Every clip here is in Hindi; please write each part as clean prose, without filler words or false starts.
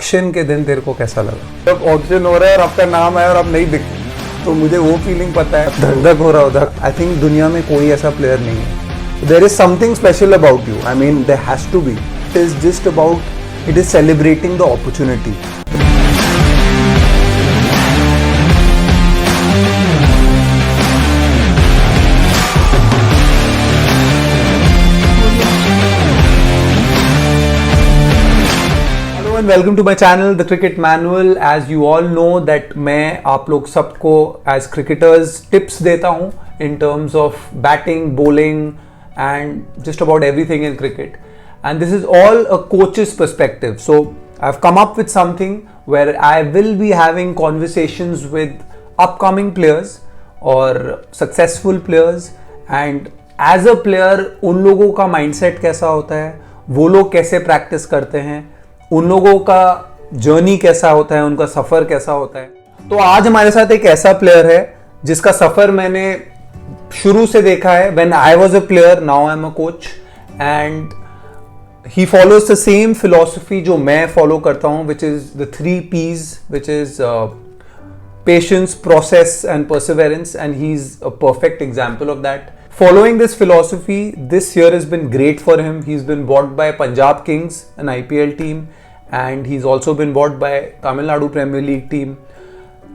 ऑक्शन के दिन तेरे को कैसा लगा? जब ऑक्शन हो रहा है और आपका नाम है और आप नहीं दिखते, तो मुझे वो फीलिंग पता है, धक धक हो रहा उधर। आई थिंक दुनिया में कोई ऐसा प्लेयर नहीं है। There is something special about you, I mean there has to be. It is just about, it is celebrating the opportunity. Welcome to my channel the cricket manual. As you all know that मैं आप लोग सबको एज क्रिकेटर्स टिप्स देता हूँ in terms of batting, bowling and just about everything in cricket, and this is all a coach's perspective. So I have come up with something where I will be having conversations with upcoming players और successful players, and as a player उन लोगों का माइंडसेट कैसा होता है, वो लोग कैसे प्रैक्टिस करते हैं, उन लोगों का जर्नी कैसा होता है, उनका सफर कैसा होता है. तो आज हमारे साथ एक ऐसा प्लेयर है जिसका सफर मैंने शुरू से देखा है. When I was a player, now I am a coach, and he follows the same philosophy जो मैं फॉलो करता हूं, which is the 3 P's, which is patience, process and perseverance, and he is a perfect example of that. Following this philosophy, this year has been great for him. He's been bought by Punjab Kings, an IPL team, and he's also been bought by Tamil Nadu Premier League team.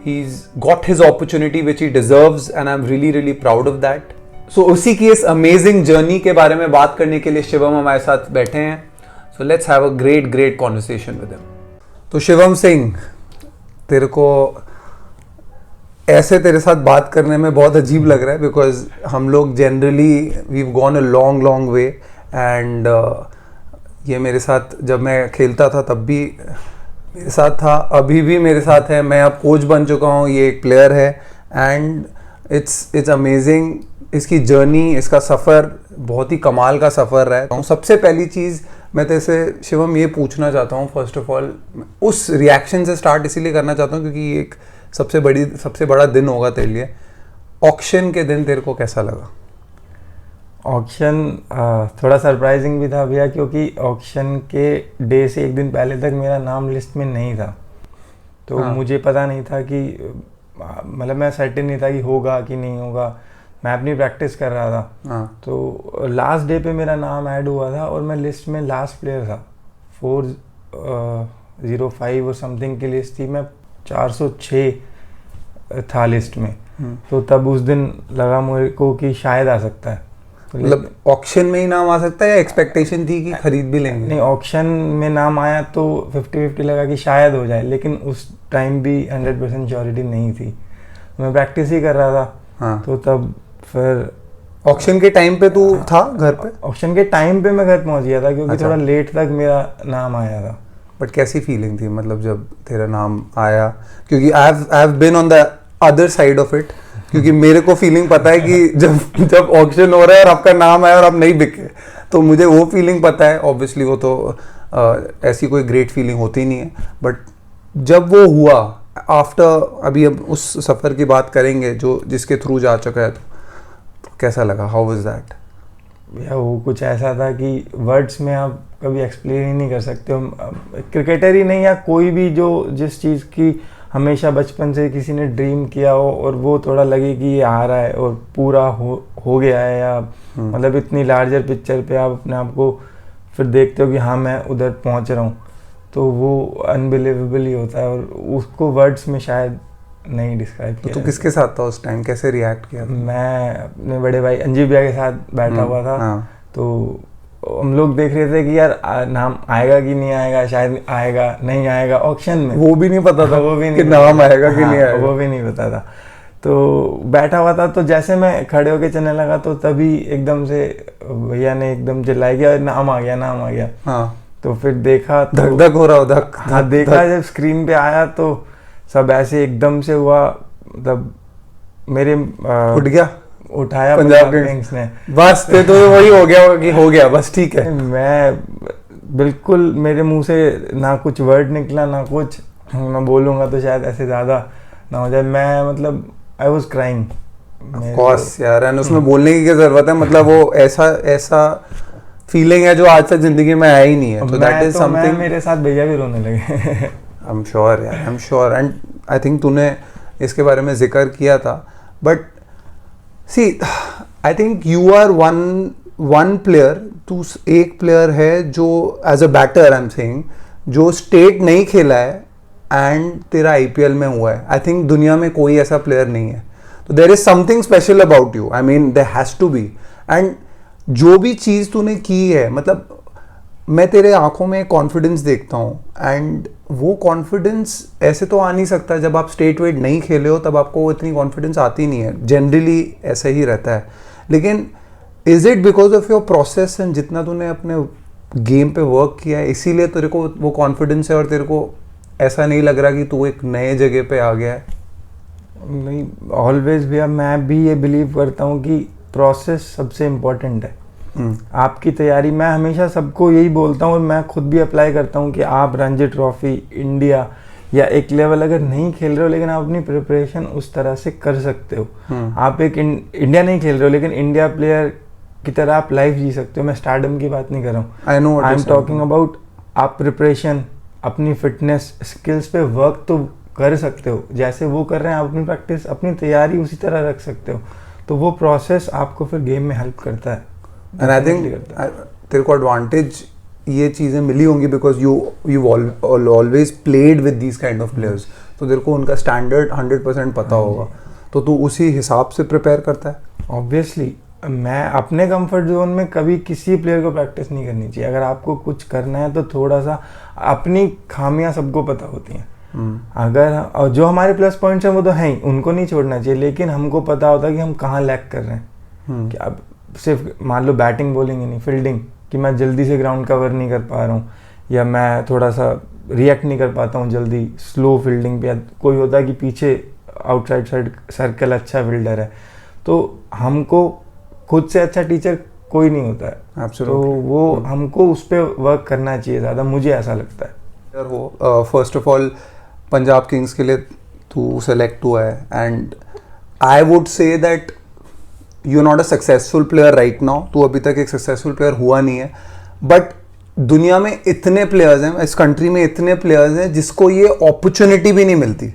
He's got his opportunity which he deserves, and I'm really, really proud of that. So उसी की इस amazing journey के बारे में बात करने के लिए शिवम हमारे साथ बैठे हैं. So let's have a great, great conversation with him. तो शिवम सिंह, तेरे को ऐसे तेरे साथ बात करने में बहुत अजीब लग रहा है, बिकॉज हम लोग generally we have gone a long long way, and ये मेरे साथ जब मैं खेलता था तब भी मेरे साथ था, अभी भी मेरे साथ है. मैं अब कोच बन चुका हूँ, ये एक प्लेयर है, एंड इट्स अमेजिंग. इसकी जर्नी, इसका सफ़र बहुत ही कमाल का सफ़र रहा है. सबसे पहली चीज़ मैं तेरे से शिवम ये पूछना चाहता हूँ, फर्स्ट ऑफ ऑल उस रिएक्शन से स्टार्ट इसीलिए करना चाहता हूँ क्योंकि ये एक सबसे बड़ा दिन होगा तेरे लिए. ऑक्शन के दिन तेरे को कैसा लगा? ऑक्शन थोड़ा सरप्राइजिंग भी था भैया, क्योंकि ऑक्शन के डे से एक दिन पहले तक मेरा नाम लिस्ट में नहीं था. तो मुझे पता नहीं था कि मतलब मैं सर्टेन नहीं था कि होगा कि नहीं होगा. मैं अपनी प्रैक्टिस कर रहा था. तो लास्ट डे पे मेरा नाम ऐड हुआ था और मैं लिस्ट में लास्ट प्लेयर था. 405 और समथिंग की लिस्ट थी, मैं 406 था लिस्ट में. तो तब उस दिन लगा मुझे को कि शायद आ सकता है. तो मतलब ऑक्शन में ही नाम आ सकता है या एक्सपेक्टेशन थी कि खरीद भी लेंगे? नहीं, ऑक्शन में नाम आया तो 50-50 लगा कि शायद हो जाए, लेकिन उस टाइम भी 100% श्योरिटी नहीं थी. मैं प्रैक्टिस ही कर रहा था. तो तब फिर ऑक्शन के टाइम पे तू था घर पे? ऑक्शन के टाइम पे मैं घर पहुंच गया था, क्योंकि थोड़ा लेट तक मेरा नाम आया था. बट कैसी फीलिंग थी मतलब जब तेरा नाम आया? क्योंकि I have been on the other side of it, क्योंकि मेरे को फीलिंग पता है कि जब ऑक्शन हो रहा है और आपका नाम आया और आप नहीं बिके, तो मुझे वो फीलिंग पता है. ऑब्वियसली वो तो ऐसी कोई ग्रेट फीलिंग होती नहीं है, बट जब वो हुआ आफ्टर, अभी अब उस सफ़र की बात करेंगे जो जिसके थ्रू जा चुका है, तो कैसा लगा? How was that? या वो कुछ ऐसा था कि वर्ड्स में आप कभी एक्सप्लेन ही नहीं कर सकते हो. क्रिकेटर ही नहीं, या कोई भी जो जिस चीज़ की हमेशा बचपन से किसी ने ड्रीम किया हो और वो थोड़ा लगे कि ये आ रहा है और पूरा हो गया है, या मतलब इतनी लार्जर पिक्चर पे आप अपने आप को फिर देखते हो कि हाँ मैं उधर पहुंच रहा हूँ, तो वो अनबिलीवेबल ही होता है और उसको वर्ड्स में शायद नहीं डिस्क्राइब किया. तो किसके साथ था उस टाइम, कैसे रिएक्ट किया? मैं अपने बड़े भाई अंजीब भैया के साथ बैठा हुआ था. तो हम लोग देख रहे थे कि यार नाम आएगा कि नहीं आएगा, शायद आएगा नहीं आएगा. ऑक्शन में वो भी नहीं पता था वो भी कि नाम आएगा कि नहीं आएगा, वो भी नहीं पता था. तो बैठा हुआ था, तो जैसे मैं खड़े होके चलने लगा तो तभी एकदम से भैया ने एकदम चिल्लाया कि नाम आ गया, नाम आ गया. तो फिर देखा, धक धक हो रहा धक. हाँ, देखा जब स्क्रीन पे आया तो सब ऐसे एकदम से हुआ. तब मेरे उठ गया, उठाया पंजाब किंग्स ने, बस तो वही हो गया कि हो गया, बस ठीक है. मैं बिल्कुल, मेरे मुंह से ना कुछ वर्ड निकला ना कुछ. मैं बोलूँगा तो शायद ऐसे ज़्यादा ना हो जाए. मैं मतलब I was crying. Of course यार, एंड उसमें बोलने की क्या ज़रूरत है, मतलब वो ऐसा फीलिंग है जो आज तक जिंदगी में आया ही नहीं है. तो दैट इज समथिंग. मेरे साथ भैया भी रोने लगे. आई एम श्योर यार, I am sure. And I think तूने इसके बारे में जिक्र किया था. But see I think you are one player. तू एक प्लेयर है जो as a batter I am saying जो स्टेट नहीं खेला है एंड तेरा IPL में हुआ है. आई थिंक दुनिया में कोई ऐसा प्लेयर नहीं है. तो there is something special about you. I mean there has to be. And जो भी चीज़ तूने की है, मतलब मैं तेरे आंखों में कॉन्फिडेंस देखता हूँ. एंड वो कॉन्फिडेंस ऐसे तो आ नहीं सकता. जब आप स्टेट वेट नहीं खेले हो तब आपको वो इतनी कॉन्फिडेंस आती नहीं है. जनरली ऐसा ही रहता है. लेकिन is it because of your process and जितना तूने अपने गेम पे वर्क किया है इसीलिए तेरे को वो कॉन्फिडेंस है और तेरे को ऐसा नहीं लग रहा कि तू एक नए जगह पे आ गया है? नहीं, ऑलवेज भैया मैं भी ये बिलीव करता हूँ कि प्रोसेस सबसे इम्पोर्टेंट है. आपकी तैयारी, मैं हमेशा सबको यही बोलता हूँ और मैं खुद भी अप्लाई करता हूँ कि आप रणजी ट्रॉफी, इंडिया या एक लेवल अगर नहीं खेल रहे हो लेकिन आप अपनी प्रिपरेशन उस तरह से कर सकते हो. आप एक इंडिया नहीं खेल रहे हो लेकिन इंडिया प्लेयर की तरह आप लाइफ जी सकते हो. मैं स्टारडम की बात नहीं कर रहा हूँ. आई एम टॉकिंग अबाउट आप प्रिपरेशन, अपनी फिटनेस, स्किल्स पे वर्क तो कर सकते हो. जैसे वो कर रहे हैं आप अपनी प्रैक्टिस, अपनी तैयारी उसी तरह रख सकते हो. तो वो प्रोसेस आपको फिर गेम में हेल्प करता है. एंड आई थिंक तेरे को एडवांटेज ये चीज़ें मिली होंगी because you always played with these kind of players. तो तेरे को उनका स्टैंडर्ड 100% पता होगा. तो तू उसी हिसाब से प्रिपेयर करता है. ऑब्वियसली मैं अपने कंफर्ट जोन में कभी किसी प्लेयर को प्रैक्टिस नहीं करनी चाहिए. अगर आपको कुछ करना है तो थोड़ा सा, अपनी खामियां सबको पता होती हैं. अगर जो हमारे प्लस पॉइंट्स हैं वो तो हैं ही, उनको नहीं छोड़ना चाहिए. लेकिन हमको पता होता है कि हम कहाँ लैक कर रहे हैं. कि अब सिर्फ मान लो बैटिंग बॉलिंग ही नहीं, फील्डिंग, कि मैं जल्दी से ग्राउंड कवर नहीं कर पा रहा हूँ या मैं थोड़ा सा रिएक्ट नहीं कर पाता हूँ जल्दी स्लो फील्डिंग पे. कोई होता है कि पीछे आउटसाइड सर्कल अच्छा फील्डर है. तो हमको खुद से अच्छा टीचर कोई नहीं होता है. तो वो हमको उस पर वर्क करना चाहिए ज़्यादा, मुझे ऐसा लगता है. वो first of all Punjab Kings के लिए तू सेलेक्ट हुआ है and I would say that you not a successful player right now. तू अभी तक एक सक्सेसफुल प्लेयर हुआ नहीं है. बट दुनिया में इतने प्लेयर्स हैं, इस कंट्री में इतने प्लेयर्स हैं जिसको ये अपॉर्चुनिटी भी नहीं मिलती.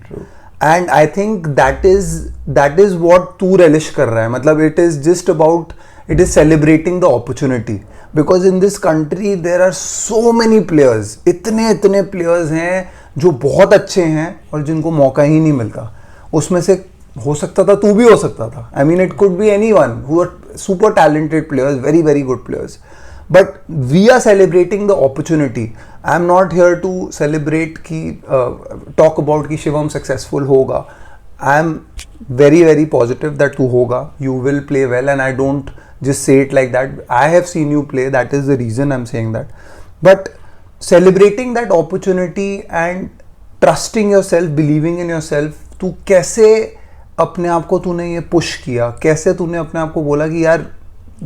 And I think that is what तू रेलिश कर रहा है. मतलब it is just about, it is celebrating the opportunity because in this country there are so many players. इतने प्लेयर्स हैं जो बहुत अच्छे हैं और जिनको मौका ही नहीं मिलता. उसमें से हो सकता था तू भी हो सकता था. I mean it could be anyone who are super talented players, very very good players. But we are celebrating the opportunity. I am not here to celebrate की टॉक अबाउट कि शिवम सक्सेसफुल होगा. I am very very positive that तू होगा. You will play well and I don't just say it like that. I have seen you play, that is the reason I'm saying that. But celebrating that opportunity and trusting yourself, believing in yourself, तू कैसे अपने आप को तूने ये पुश किया? कैसे तूने अपने आप को बोला कि यार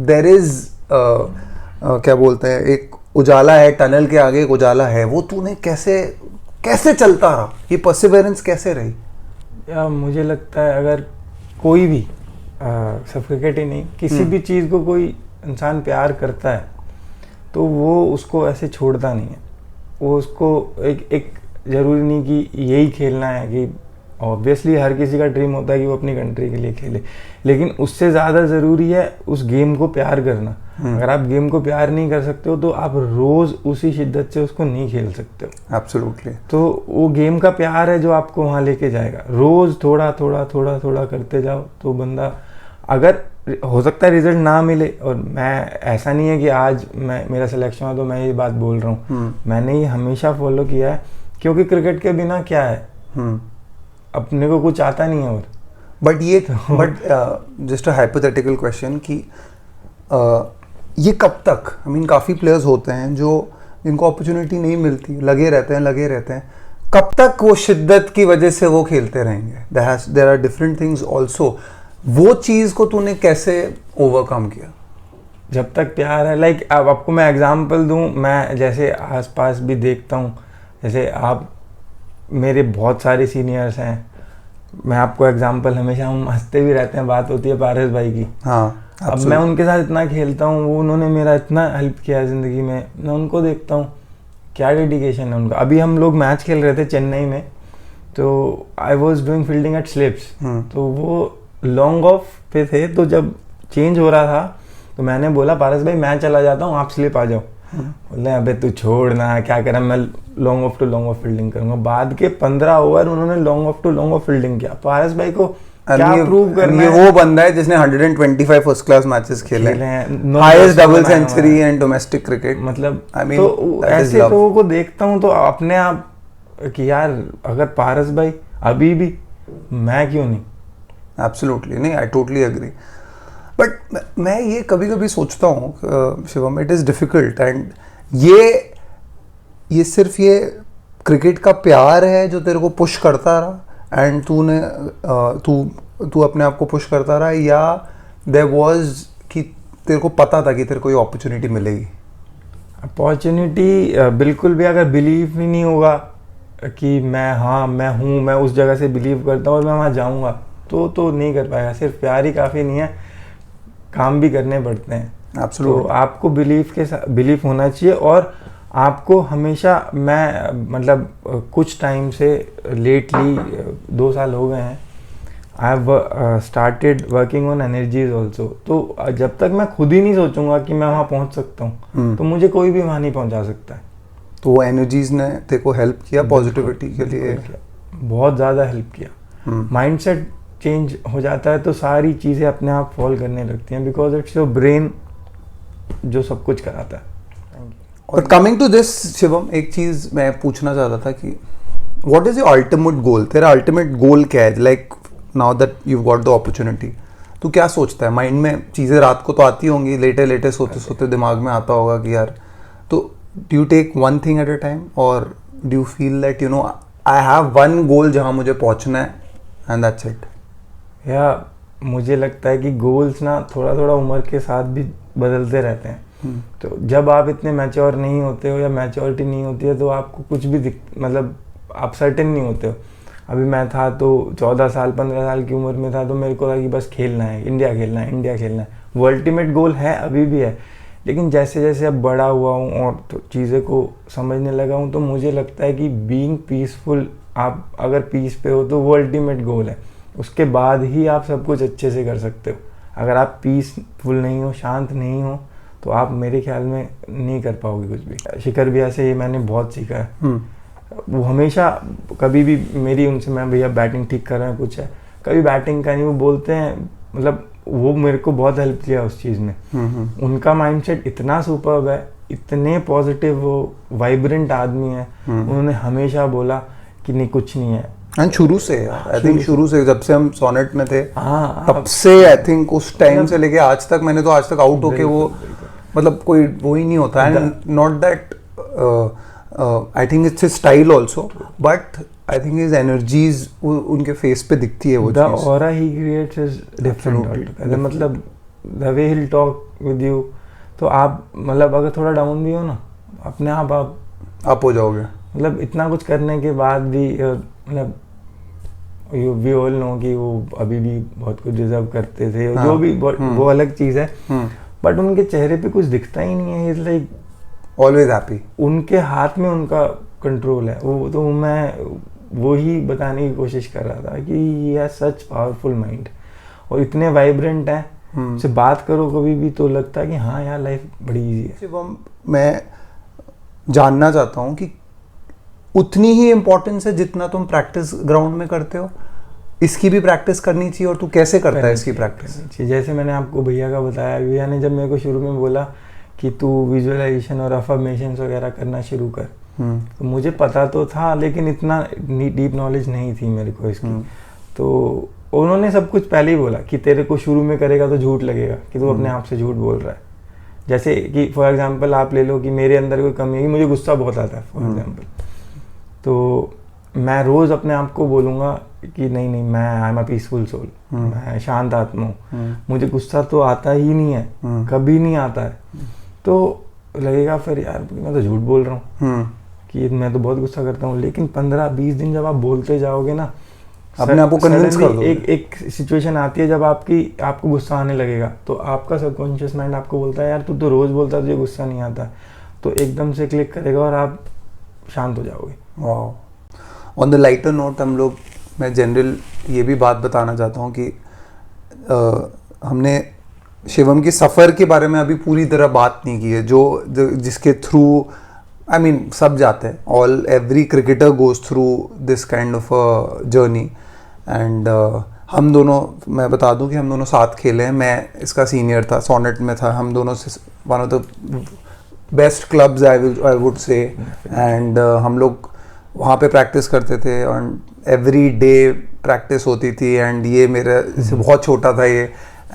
there is क्या बोलते हैं, एक उजाला है, टनल के आगे एक उजाला है. वो तूने कैसे चलता रहा? ये परसिवरेंस कैसे रही? या मुझे लगता है अगर कोई भी सब क्रिकेट ही नहीं, किसी भी चीज़ को कोई इंसान प्यार करता है तो वो उसको ऐसे छोड़ता नहीं है. वो उसको एक ज़रूरी नहीं कि यही खेलना है. कि ऑब्वियसली हर किसी का ड्रीम होता है कि वो अपनी कंट्री के लिए खेले, लेकिन उससे ज़्यादा ज़रूरी है उस गेम को प्यार करना. अगर आप गेम को प्यार नहीं कर सकते हो तो आप रोज़ उसी शिद्दत से उसको नहीं खेल सकते हो. एब्सोल्युटली. तो वो गेम का प्यार है जो आपको वहाँ लेके जाएगा. रोज़ थोड़ा थोड़ा करते जाओ तो बंदा, अगर हो सकता है रिजल्ट ना मिले, और मैं ऐसा नहीं है कि आज मेरा सिलेक्शन हुआ तो मैं ये बात बोल रहा हूँ. मैंने ये हमेशा फॉलो किया है क्योंकि क्रिकेट के बिना क्या है, अपने को कुछ आता नहीं है. और but just a hypothetical question कि ये कब तक, आई मीन काफ़ी प्लेयर्स होते हैं जिनको अपॉर्चुनिटी नहीं मिलती, लगे रहते हैं. कब तक वो शिद्दत की वजह से वो खेलते रहेंगे? There are different things also. वो चीज़ को तूने कैसे ओवरकम किया? जब तक प्यार है. लाइक अब आपको मैं एग्जांपल दूं, मैं जैसे आसपास भी देखता हूं, जैसे आप मेरे बहुत सारे सीनियर्स हैं. मैं आपको एग्जांपल, हमेशा हम हंसते भी रहते हैं, बात होती है पारस भाई की. हाँ. अब मैं उनके साथ इतना खेलता हूँ, वो उन्होंने मेरा इतना हेल्प किया है ज़िंदगी में, मैं उनको देखता हूँ क्या डेडिकेशन है उनका। अभी हम लोग मैच खेल रहे थे चेन्नई में, तो I was doing fielding at slips, तो वो लॉन्ग ऑफ पे थे, तो जब चेंज हो रहा था तो मैंने बोला पारस भाई मैं चला जाता हूँ, आप स्लिप आ जाओ। बोले अबे तू छोड़ ना, क्या करा, मैं long off to long off fielding करूंगा। बाद के 15 ओवर उन्होंने long off to long off fielding किया। पारस भाई को क्या प्रूव करना है, वो बंदा है जिसने 125 फर्स्ट क्लास मैचेस खेले हैं, highest double century in domestic cricket. मतलब तो ऐसे लोगों को देखता हूँ तो अपने आप कि यार अगर पारस भाई अभी भी, मैं क्यों नहीं। एब्सोल्युटली नहीं, आई टोटली एग्री। बट मैं ये कभी कभी सोचता हूँ Shivam, it is difficult, and ये सिर्फ ये क्रिकेट का प्यार है जो तेरे को पुश करता रहा, एंड तू अपने आप को पुश करता रहा, या देयर वाज कि तेरे को पता था कि तेरे को ये अपॉर्चुनिटी मिलेगी? अपॉर्चुनिटी बिल्कुल भी अगर बिलीव ही नहीं होगा कि मैं उस जगह से बिलीव करता हूँ और मैं वहाँ जाऊँगा, तो नहीं कर पाएगा। सिर्फ प्यार ही काफ़ी नहीं है, काम भी करने पड़ते हैं। Absolutely. तो आपको बिलीफ होना चाहिए, और आपको हमेशा, मैं मतलब कुछ टाइम से लेटली 2 साल हो गए हैं, I have started working on energies also. तो जब तक मैं खुद ही नहीं सोचूंगा कि मैं वहाँ पहुँच सकता हूँ, तो मुझे कोई भी वहाँ नहीं पहुँचा सकता है। तो वो एनर्जीज ने तेरे को हेल्प किया पॉजिटिविटी के लिए? बहुत ज़्यादा हेल्प किया। माइंडसेट चेंज हो जाता है तो सारी चीज़ें अपने आप फॉल करने लगती हैं, बिकॉज इट्स योर ब्रेन जो सब कुछ कराता है। और कमिंग टू दिस शिवम, एक चीज़ मैं पूछना चाहता था कि what is your ultimate goal? तेरा अल्टीमेट गोल क्या है? Like now that you got the opportunity, तू क्या सोचता है? माइंड में चीज़ें रात को तो आती होंगी, लेटे सोते सोते दिमाग में आता होगा कि यार, तो do you take one thing at a time, और do you feel that you know I have one goal जहाँ मुझे पहुँचना है एंड दैट्स इट? या मुझे लगता है कि गोल्स ना थोड़ा थोड़ा उम्र के साथ भी बदलते रहते हैं। तो जब आप इतने मैच्योर नहीं होते हो या मैच्योरिटी नहीं होती है, तो आपको कुछ भी मतलब आप सर्टेन नहीं होते हो। अभी मैं था तो 14 साल 15 साल की उम्र में था, तो मेरे को था कि बस खेलना है, इंडिया खेलना है। वो अल्टीमेट गोल है, अभी भी है। लेकिन जैसे जैसे अब बड़ा हुआ हूँ और तो चीज़ें को समझने लगा हूँ, तो मुझे लगता है कि बीइंग पीसफुल, आप अगर पीस पे हो तो वो अल्टीमेट गोल है। उसके बाद ही आप सब कुछ अच्छे से कर सकते हो। अगर आप पीसफुल नहीं हो, शांत नहीं हो, तो आप मेरे ख्याल में नहीं कर पाओगे कुछ भी। शिखर भैया से ये मैंने बहुत सीखा है। वो हमेशा कभी भी मेरी उनसे, मैं भैया बैटिंग ठीक कर रहे हैं, कुछ है, कभी बैटिंग का नहीं, वो बोलते हैं, मतलब वो मेरे को बहुत हेल्प किया उस चीज़ में। उनका माइंडसेट इतना सुपर्ब है, इतने पॉजिटिव, वो वाइब्रेंट आदमी है। उन्होंने हमेशा बोला कि नहीं कुछ नहीं है। एंड शुरू से, आई थिंक शुरू से जब से हम सोनेट में थे, तब से आई थिंक उस टाइम से लेके आज तक, मैंने तो आज तक आउट होके वो, मतलब कोई वो ही नहीं होता। And not that I think it's his style also, but I think his energies उनके फेस पे दिखती है वो चीज। The aura he creates is different, मतलब the way he will talk with you, तो आप मतलब अगर थोड़ा डाउन भी हो ना, अपने आप हो जाओगे। मतलब इतना कुछ करने के बाद भी, मतलब वी ऑल नो कि वो अभी भी बहुत कुछ डिजर्व करते थे, जो भी वो अलग चीज़ है, बट उनके चेहरे पे कुछ दिखता ही नहीं है। It's like always happy. उनके हाथ में उनका कंट्रोल है। वो तो मैं वो ही बताने की कोशिश कर रहा था कि ये है सच पावरफुल माइंड, और इतने वाइब्रेंट हैं, उससे बात करो कभी भी तो लगता है कि हाँ यार लाइफ बड़ी ईजी है। मैं जानना चाहता हूँ कि उतनी ही इम्पोर्टेंस है जितना तुम प्रैक्टिस ग्राउंड में करते हो, इसकी भी प्रैक्टिस करनी चाहिए, और तू कैसे करता है इसकी प्रैक्टिस? जैसे मैंने आपको भैया का बताया, भैया ने जब मेरे को शुरू में बोला कि तू विजुअलाइजेशन और अफर्मेशंस वगैरह करना शुरू कर, तो मुझे पता तो था, लेकिन इतना डीप नॉलेज नहीं थी मेरे को इसकी। तो उन्होंने सब कुछ पहले ही बोला कि तेरे को शुरू में करेगा तो झूठ लगेगा कि तू अपने आप से झूठ बोल रहा है। जैसे कि फॉर एग्जांपल आप ले लो कि मेरे अंदर कोई कमी है, मुझे गुस्सा बहुत आता है फॉर एग्जांपल, तो मैं रोज़ अपने आप को बोलूँगा कि नहीं मैं I am a peaceful soul, मैं शांत आत्मा हूँ, मुझे गुस्सा तो आता ही नहीं है, कभी नहीं आता है। तो लगेगा फिर यार मैं तो झूठ बोल रहा हूँ कि मैं तो बहुत गुस्सा करता हूँ। लेकिन 15-20 दिन जब आप बोलते जाओगे ना, अपने आप को कन्विंस कर दो। एक सिचुएशन आती है जब आपको गुस्सा आने लगेगा, तो आपका सबकॉन्शियस माइंड आपको बोलता है यार तू तो रोज बोलता है तुझे गुस्सा नहीं आता, तो एकदम से क्लिक करेगा और आप शांत हो जाओगे। वाह। ऑन द लाइटर नोट मैं जनरल ये भी बात बताना चाहता हूँ कि हमने शिवम के सफ़र के बारे में अभी पूरी तरह बात नहीं की है, जिसके थ्रू आई मीन सब जाते हैं, every cricketer goes through this kind of a journey. And हम दोनों, मैं बता दूं कि हम दोनों साथ खेले हैं। मैं इसका सीनियर था, सॉनेट में था, हम दोनों से one of the best clubs I would say. And हम लोग वहाँ पे प्रैक्टिस करते थे और एवरी डे प्रैक्टिस होती थी। एंड ये मेरे से बहुत छोटा था ये,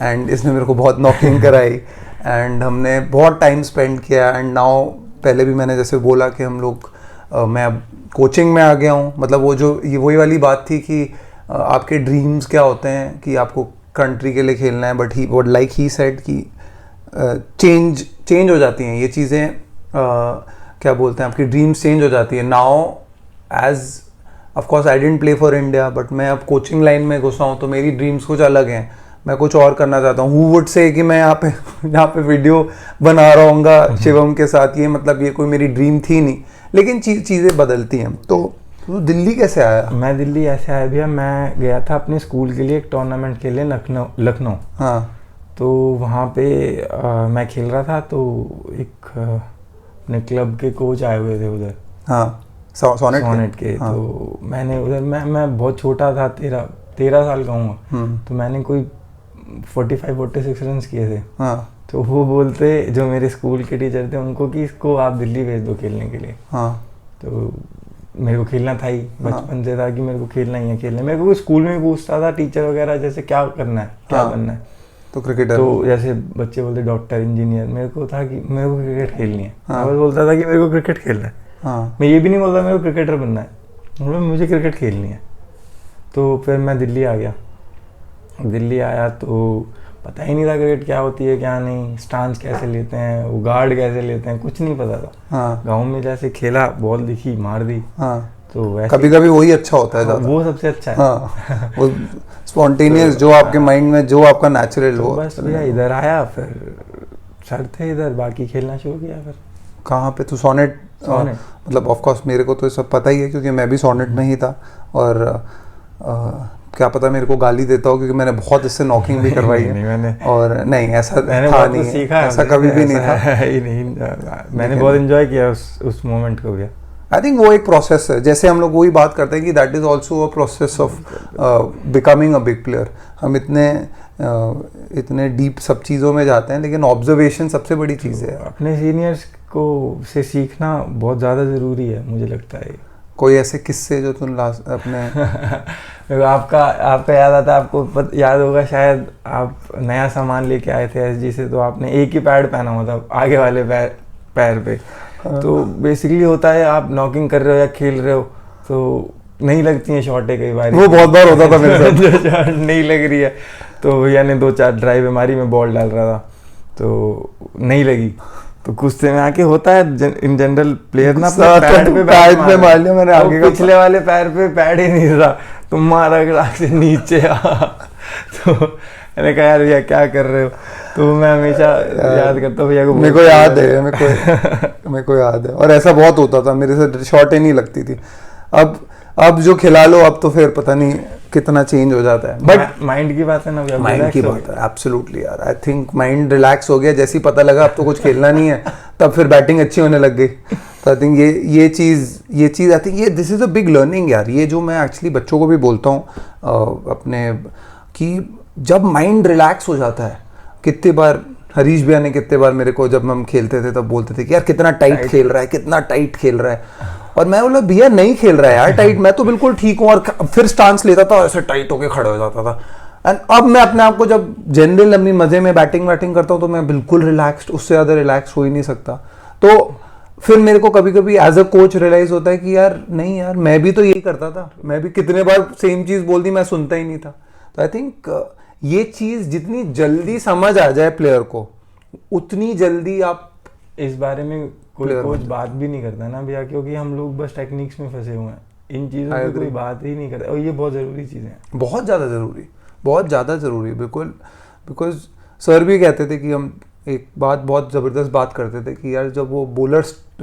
एंड इसने मेरे को बहुत नॉकिंग कराई एंड हमने बहुत टाइम स्पेंड किया। एंड नाउ, पहले भी मैंने जैसे बोला कि हम लोग मैं अब कोचिंग में आ गया हूँ। मतलब वो जो ये वही वाली बात थी कि आपके ड्रीम्स क्या होते हैं कि आपको कंट्री के लिए खेलना है, बट ही सेड कि चेंज हो जाती हैं ये चीज़ें। क्या बोलते हैं, आपकी ड्रीम्स चेंज हो जाती है। Now as of course I didn't play for India, but मैं अब कोचिंग लाइन में घुसा हूँ तो मेरी ड्रीम्स कुछ अलग हैं, मैं कुछ और करना चाहता हूँ। हु वुड से कि मैं यहाँ पे वीडियो बना रहा हूँगा शिवम के साथ, ये मतलब ये कोई मेरी ड्रीम थी नहीं, लेकिन चीज़ें बदलती हैं। तो दिल्ली कैसे आया? मैं दिल्ली ऐसे आया भैया, मैं गया था अपने स्कूल के लिए एक टूर्नामेंट के लिए लखनऊ। हाँ। तो वहाँ पे मैं खेल रहा था, तो एक अपने क्लब के कोच आए हुए थे उधर। हाँ, सोनेट के। हाँ। तो मैंने उधर मैं बहुत छोटा था, 13 साल का हूँ, तो मैंने कोई 45-46 रन किए थे। हाँ। तो वो बोलते, जो मेरे स्कूल के टीचर थे उनको, कि इसको आप दिल्ली भेज दो खेलने के लिए। हाँ। तो मेरे को खेलना था ही, बचपन से था कि मेरे को खेलना ही है। खेलने मेरे को स्कूल में पूछता था टीचर वगैरह, जैसे क्या करना है, क्या बनना है, तो क्रिकेटर। तो जैसे बच्चे बोलते डॉक्टर, इंजीनियर, मेरे को था कि मेरे को क्रिकेट खेलनी है। मैं बस बोलता था कि मेरे को क्रिकेट खेलना है। मैं ये भी नहीं बोलता मेरे को क्रिकेटर बनना है, मतलब मुझे क्रिकेट खेलनी है। तो फिर मैं दिल्ली आ गया। दिल्ली आया तो पता ही नहीं था क्रिकेट क्या होती है क्या नहीं, स्टांस कैसे लेते हैं, वो गार्ड कैसे लेते हैं, कुछ नहीं पता था। गांव में जैसे खेला, बॉल दिखी, मार दी। तो कभी कभी वही अच्छा होता है ज़्यादा, वो सबसे अच्छा है। वो स्पॉन्टेनियस, जो आपके माइंड में, जो आपका नेचुरल हो। बस भैया इधर आया, फिर सर थे इधर, बाकी खेलना शुरू किया। फिर कहाँ पे? तो सोनेट मतलब ऑफ कोर्स मेरे को तो सब पता ही है क्योंकि मैं भी सोनेट में ही था। और क्या पता मेरे को गाली देता हो क्योंकि मैंने बहुत इससे नॉकिंग भी करवाई है। और नहीं, ऐसा था नहीं, सीखा, ऐसा कभी भी नहीं था। मैंने बहुत एंजॉय किया उस मोमेंट को भी। आई थिंक वो एक प्रोसेस है, जैसे हम लोग वही बात करते हैं कि that is also a process of becoming a big player. हम इतने डीप सब चीज़ों में जाते हैं, लेकिन ऑब्जर्वेशन सबसे बड़ी चीज़ है। अपने सीनियर्स को से सीखना बहुत ज़्यादा ज़रूरी है, मुझे लगता है। कोई ऐसे किस्से जो तुम अपने आपका याद आता है? आपको याद होगा शायद, आप नया सामान लेके आए थे एसजी से, तो आपने एक ही पैड पहना हुआ था आगे वाले पैर पे। तो बेसिकली होता है, आप नॉकिंग कर रहे हो या खेल रहे हो तो नहीं लगती हैं शॉटें कई बार। वो बहुत बार होता था मेरे साथ। नहीं लग रही है, तो भैया ने 2-4 ड्राइव मारी, मैं बॉल डाल रहा था तो नहीं लगी। तो गुस्से में आके होता है इन जनरल, प्लेयर ना पैड पे मार लिया मैंने, आगे पिछले वाले पैर पे पैड ही नहीं था, तो मारा से नीचे आ। तो मैंने कहा यार भैया क्या कर रहे हो? तो मैं हमेशा याद करता हूँ भैया को। मेरे को याद है और ऐसा बहुत होता था मेरे से, शॉट ही नहीं लगती थी। अब जो खिला लो, अब तो फिर पता नहीं कितना चेंज हो जाता है। बट माइंड की बात है ना, माइंड की बात है, एब्सोल्युटली यार। आई थिंक माइंड रिलैक्स हो गया जैसे ही पता लगा अब तो कुछ खेलना नहीं है, तब फिर बैटिंग अच्छी होने लग गई। तो आई थिंक ये चीज़ आई थिंक ये this is a big learning यार। ये जो मैं एक्चुअली बच्चों को भी बोलता हूँ अपने, कि जब माइंड रिलैक्स हो जाता है, कितनी बार हरीश भैया ने कितने बार मेरे को, जब हम खेलते थे तब बोलते थे कि यार कितना टाइट खेल रहा है, कितना टाइट खेल रहा है। और मैं बोला भैया नहीं खेल रहा है यार टाइट, मैं तो बिल्कुल ठीक हूँ। और फिर स्टांस लेता था, ऐसे टाइट होके खड़े हो जाता था। एंड अब मैं अपने आप को जब जनरल अपनी मजे में बैटिंग करता हूँ तो मैं बिल्कुल रिलैक्स्ड, उससे ज़्यादा रिलैक्स हो ही नहीं सकता। तो फिर मेरे को कभी कभी एज अ कोच रियलाइज होता है कि यार नहीं यार, मैं भी तो यही करता था, मैं भी कितने बार सेम चीज़ बोल दी, मैं सुनता ही नहीं था। तो आई थिंक ये चीज़ जितनी जल्दी समझ आ जाए प्लेयर को, उतनी जल्दी आप इस बारे में कोई कोच बात भी नहीं करता ना भैया, क्योंकि हम लोग बस टेक्निक्स में फंसे हुए हैं। इन चीज़ों की कोई बात ही नहीं करता, और ये बहुत ज़रूरी चीज़ें हैं, बहुत ज़्यादा ज़रूरी बिल्कुल। बिकॉज सर भी कहते थे कि हम एक बहुत ज़बरदस्त बात करते थे कि यार जब वो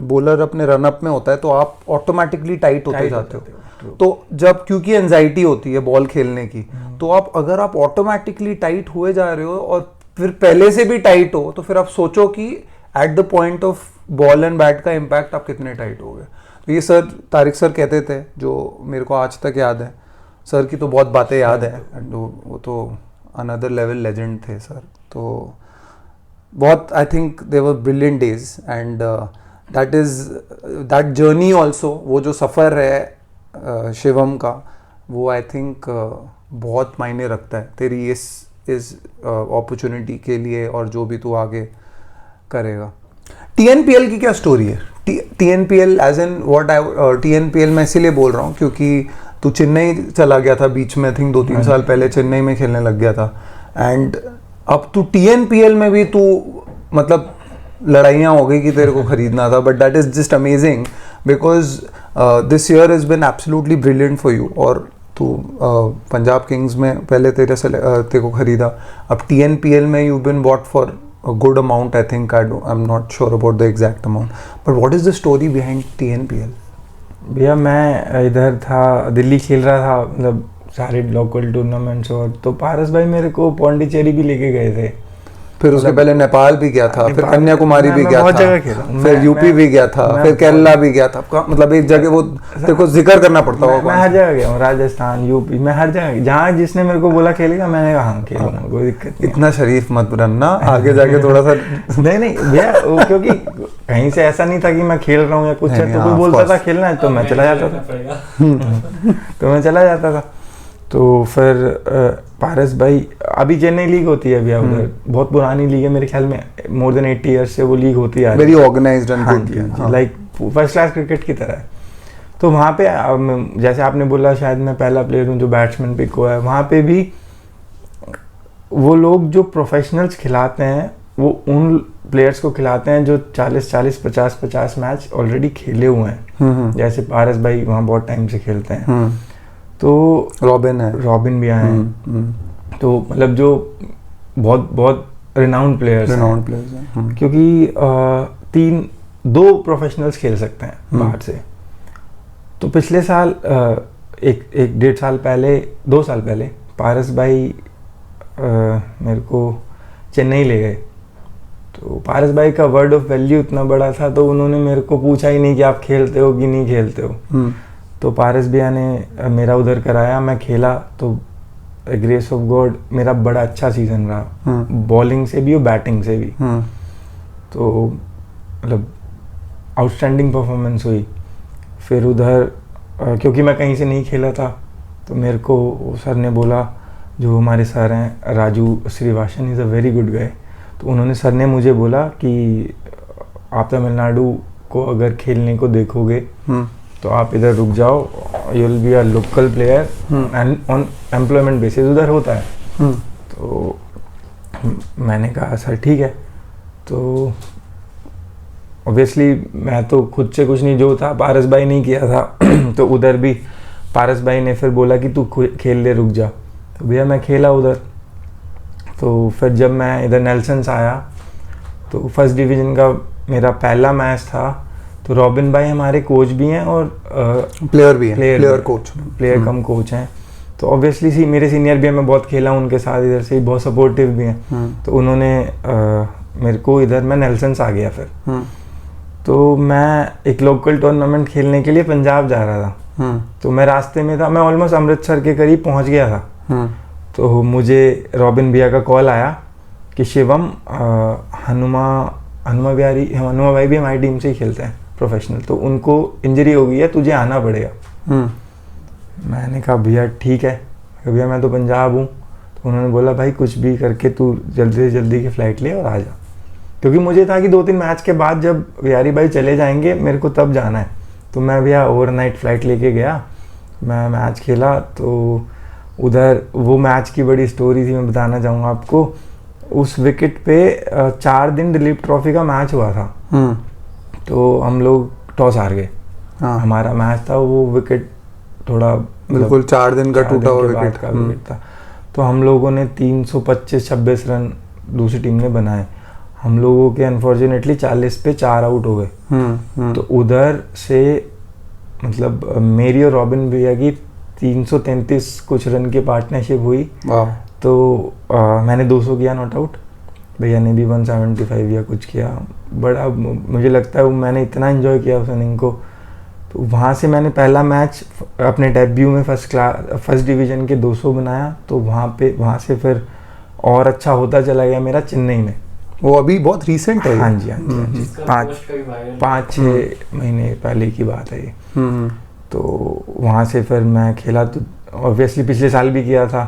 बॉलर अपने रनअप में होता है तो आप ऑटोमेटिकली टाइट होते जाते हो। तो जब क्योंकि एंजाइटी होती है बॉल खेलने की, तो अगर आप ऑटोमेटिकली टाइट हुए जा रहे हो और फिर पहले से भी टाइट हो, तो फिर आप सोचो कि at the point of ball and bat का इम्पैक्ट आप कितने टाइट हो गए। तो ये सर तारिक सर कहते थे, जो मेरे को आज तक याद है। सर की तो बहुत बातें याद है, एंड वो तो अनदर लेवल लेजेंड थे सर। तो बहुत I think they were brilliant days, and that journey also, वो जो सफ़र है शिवम का, वो आई थिंक बहुत मायने रखता है तेरी इस अपॉर्चुनिटी के लिए और जो भी तू आगे करेगा। TNPL की क्या स्टोरी है? TNPL as in what TNPL मैं इसीलिए बोल रहा हूँ क्योंकि तू चेन्नई चला गया था बीच में, आई थिंक 2-3 साल पहले चेन्नई में खेलने लग गया था, एंड अब तू TNPL में भी तू मतलब लड़ाइयाँ हो गई कि तेरे को खरीदना था, but that is just amazing because this year is been absolutely brilliant for you. और तू पंजाब किंग्स में पहले तेरे को खरीदा, अब TNPL में you been bought for a good amount, I think. I'm not sure about the exact amount, but what is the story behind TNPL? भैया मैं इधर था, दिल्ली खेल रहा था, मतलब सारे लोकल टूर्नामेंट्स, और तो पारस भाई मेरे को पौंडीचेरी भी लेके गए थे, फिर उसके पहले नेपाल भी गया था, फिर कन्याकुमारी भी गया था, फिर यूपी भी गया था, फिर केरला भी गया था। मतलब एक जगह वो तेरे को जिक्र करना पड़ता होगा। मैं हर जगह गया हूँ, राजस्थान, यूपी, मैं हर जगह, जहाँ जिसने मेरे को बोला खेलेगा मैंने कहा हाँ खेलूंगा, कोई दिक्कत नहीं। इतना शरीफ मत बनना, आगे जाके थोड़ा सा नहीं भैया, क्योंकि कहीं से ऐसा नहीं था कि मैं खेल रहा हूँ या कुछ है, तो कोई बोलता था खेलना है तो मैं चला जाता था। तो फिर पारस भाई, अभी चेन्नई लीग होती है भैया उधर, बहुत पुरानी लीग है, मेरे ख्याल में मोर देन 80 ईयर्स से वो लीग होती है, very organised and good, like first class cricket की तरह है। तो वहाँ पे जैसे आपने बोला शायद मैं पहला प्लेयर हूँ जो बैट्समैन पिक हुआ है, वहाँ पे भी वो लोग जो प्रोफेशनल्स खिलाते हैं वो उन प्लेयर्स को खिलाते हैं जो 40-40, 50-50 मैच ऑलरेडी खेले हुए हैं। जैसे पारस भाई वहाँ बहुत टाइम से खेलते हैं, तो रॉबिन भी आए हैं, तो मतलब जो बहुत रिनाउंड प्लेयर्स हैं, क्योंकि 2 प्रोफेशनल्स खेल सकते हैं बाहर से। तो पिछले साल 1-1.5 साल पहले, 2 साल पहले पारस भाई मेरे को चेन्नई ले गए। तो पारस भाई का वर्ड ऑफ वैल्यू इतना बड़ा था, तो उन्होंने मेरे को पूछा ही नहीं कि आप खेलते हो कि नहीं खेलते हो। तो पारस भैया ने मेरा उधर कराया, मैं खेला, तो ग्रेस ऑफ गॉड मेरा बड़ा अच्छा सीजन रहा, बॉलिंग से भी और बैटिंग से भी। तो मतलब आउटस्टैंडिंग परफॉर्मेंस हुई। फिर उधर क्योंकि मैं कहीं से नहीं खेला था, तो मेरे को सर ने बोला, जो हमारे सर हैं Raju Srivasan, is a very good guy, तो उन्होंने सर ने मुझे बोला कि आप तमिलनाडु को अगर खेलने को देखोगे तो आप इधर रुक जाओ, you will be a local player and on employment basis, उधर होता है। तो मैंने कहा सर ठीक है। तो ऑब्वियसली मैं तो खुद से कुछ नहीं, जो था पारस भाई नहीं किया था तो उधर भी पारस भाई ने फिर बोला कि तू खेल ले, रुक जा। तो भैया मैं खेला उधर। तो फिर जब मैं इधर नेल्सन्स आया, तो फर्स्ट डिवीज़न का मेरा पहला मैच था। तो रॉबिन भाई हमारे कोच भी हैं और प्लेयर भी हैं, प्लेयर कम कोच हैं। तो ऑब्वियसली मेरे सीनियर भी हैं, मैं बहुत खेला हूँ उनके साथ, इधर से ही बहुत सपोर्टिव भी हैं। तो उन्होंने मेरे को इधर, मैं नेल्सन्स आ गया फिर। तो मैं एक लोकल टूर्नामेंट खेलने के लिए पंजाब जा रहा था। तो मैं रास्ते में था, मैं ऑलमोस्ट अमृतसर के करीब पहुँच गया था। तो मुझे रॉबिन भैया का कॉल आया कि शिवम, हनुमा भाई भी हमारी टीम से ही खेलते हैं प्रोफेशनल, तो उनको इंजरी हो गई है, तुझे आना पड़ेगा। मैंने कहा भैया ठीक है, भैया मैं तो पंजाब हूँ। तो उन्होंने बोला भाई कुछ भी करके तू जल्दी से जल्दी की फ़्लाइट ले और आ जा, क्योंकि मुझे था कि 2-3 मैच के बाद जब विहारी भाई चले जाएंगे मेरे को तब जाना है। तो मैं भैया ओवरनाइट फ़्लाइट लेके गया, मैं मैच खेला। तो उधर वो मैच की बड़ी स्टोरी थी, मैं बताना चाहूँगा आपको। उस विकेट पे 4 दिन दिलीप ट्रॉफी का मैच हुआ था। तो हम लोग टॉस हार गए। हमारा मैच था, वो विकेट थोड़ा बिल्कुल 4 दिन का टूटा हुआ विकेट था। तो हम लोगों ने 325-26 रन दूसरी टीम ने बनाए, हम लोगों के अनफॉर्चुनेटली 40 पे 4 आउट हो गए। तो उधर से मतलब मेरी और रॉबिन भैया की 333 कुछ रन की पार्टनरशिप हुई। तो मैंने 200 किया नॉट आउट, भैया ने भी 175 या कुछ किया। बड़ा मुझे लगता है मैंने इतना एंजॉय किया उस इनिंग को। तो वहाँ से मैंने पहला मैच अपने डेब्यू में फर्स्ट डिवीज़न के 200 बनाया। तो वहाँ से फिर और अच्छा होता चला गया मेरा चेन्नई में। वो अभी बहुत रीसेंट है। हाँ जी, 5-6 महीने पहले की बात है ये। तो वहाँ से फिर मैं खेला, तो ऑब्वियसली पिछले साल भी किया था,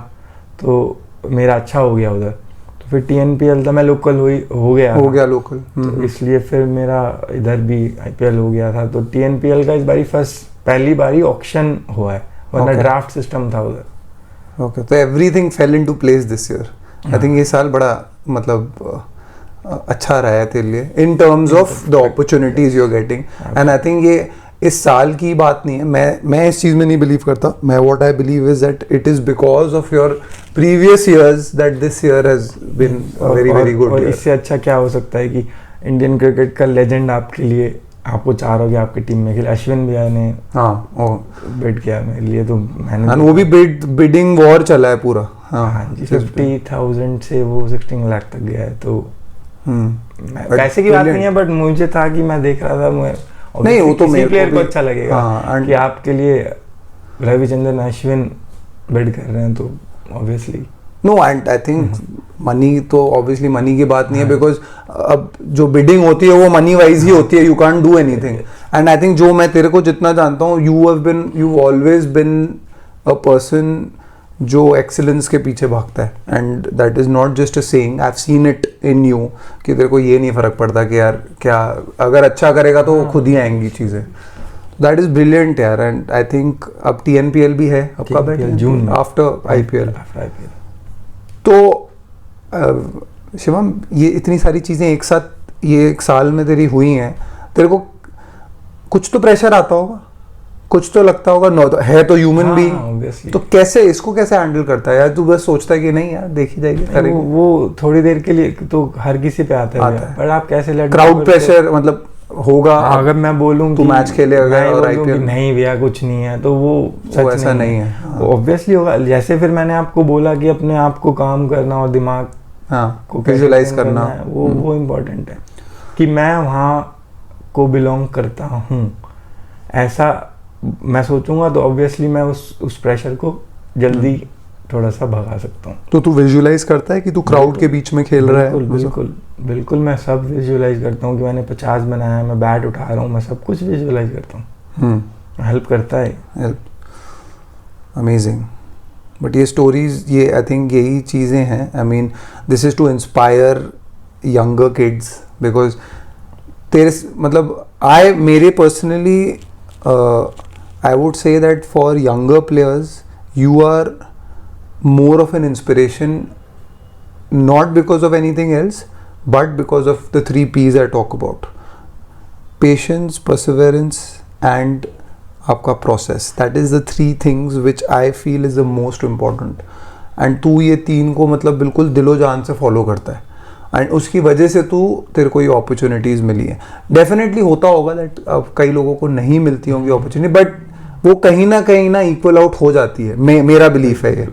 तो मेरा अच्छा हो गया उधर। तो फिर TNPL था, मैं लोकल हो गया लोकल। तो इसलिए फिर मेरा इधर भी IPL हो गया था। तो TNPL का इस बारी पहली बारी ऑक्शन हुआ है, वरना ड्राफ्ट सिस्टम था उधर। ओके, तो everything fell into place this year. I think ये साल बड़ा मतलब अच्छा रहा है तेरे लिए in terms of the opportunities you are getting. And I think ये इस साल की बात नहीं है, मैं इस चीज़ में नहीं बिलीव करता। मैं what I believe is that it is because of your previous years that this year has been very very good. और इससे अच्छा क्या हो सकता है कि इंडियन क्रिकेट का लेजेंड आपके लिए, आपको चारोगे आपकी टीम में खेले, अश्विन भैया ने बिड किया मेरे लिए, तो मैंने वो भी बिडिंग वॉर चला है पूरा। हाँ जी, 50,000 से वो 16 लाख तक गया है। तो पैसे की बात नहीं है, बट मुझे था कि मैं देख रहा था, नहीं वो तो मेरे प्लेयर को अच्छा लगेगा कि आपके लिए रविचंद्रन अश्विन बिड कर रहे हैं, तो obviously no. And I think money तो ऑब्वियसली मनी की बात नहीं है, बिकॉज अब जो बिडिंग होती है वो मनी वाइज ही होती है, you can't do anything. And I think जो मैं तेरे को जितना जानता हूँ, you always been a person जो एक्सीलेंस के पीछे भागता है, and that is not just a saying, I have seen it in you कि तेरे को ये नहीं फर्क पड़ता कि यार क्या अगर अच्छा करेगा तो खुद ही आएंगी चीजें। दैट इज ब्रिलियंट यार। एंड आई थिंक अब TNPL भी है, अब कब है? जून आफ्टर IPL। तो शिवम, ये इतनी सारी चीजें एक साथ ये एक साल में तेरी हुई हैं, तेरे को कुछ तो प्रेशर आता होगा, कुछ तो लगता होगा, है तो ह्यूमन बीइंग। तो कैसे इसको कैसे हैंडल करता है यार? तू बस सोचता है कि नहीं यार देखी जाएगी, वो थोड़ी देर के लिए तो हर किसी पे आता है। पर आप कैसे क्राउड प्रेशर मतलब होगा। अगर मैं बोलूं तू मैच खेले और IPL नहीं भैया कुछ नहीं है, तो वो सच ऐसा नहीं है। ऑब्वियसली होगा। जैसे फिर मैंने आपको बोला कि अपने आप को काम करना और दिमाग को विजुअलाइज करना है, वो इम्पोर्टेंट है कि मैं वहाँ को बिलोंग करता हूँ। ऐसा मैं सोचूंगा तो ऑब्वियसली मैं उस प्रेशर को जल्दी थोड़ा सा भगा सकता हूँ। तो तू विजुअलाइज करता है कि तू क्राउड के बीच में खेल रहा है? बिल्कुल मैं सब विजुअलाइज करता हूँ कि मैंने 50 बनाया है, मैं बैट उठा रहा हूँ, मैं सब कुछ विजुअलाइज करता हूँ। हेल्प करता है। Help, amazing. बट ये स्टोरीज, ये आई थिंक यही चीज़ें हैं। I mean this is to inspire younger kids, because तेरे मतलब मेरे personally I would say that for younger players, you are more of an inspiration, not because of anything else, but because of the 3 P's I talk about: patience, perseverance, and आपका process. That is the 3 things which I feel is the most important. And तू ये 3 को मतलब बिल्कुल दिलो जान से फॉलो करता है, एंड उसकी वजह से तेरे को ये अपॉर्चुनिटीज़ मिली है। डेफिनेटली होता होगा दैट अब कई लोगों को नहीं मिलती होंगी अपॉर्चुनिटी, बट वो कहीं ना इक्वल आउट हो जाती है। मेरा बिलीफ है ये,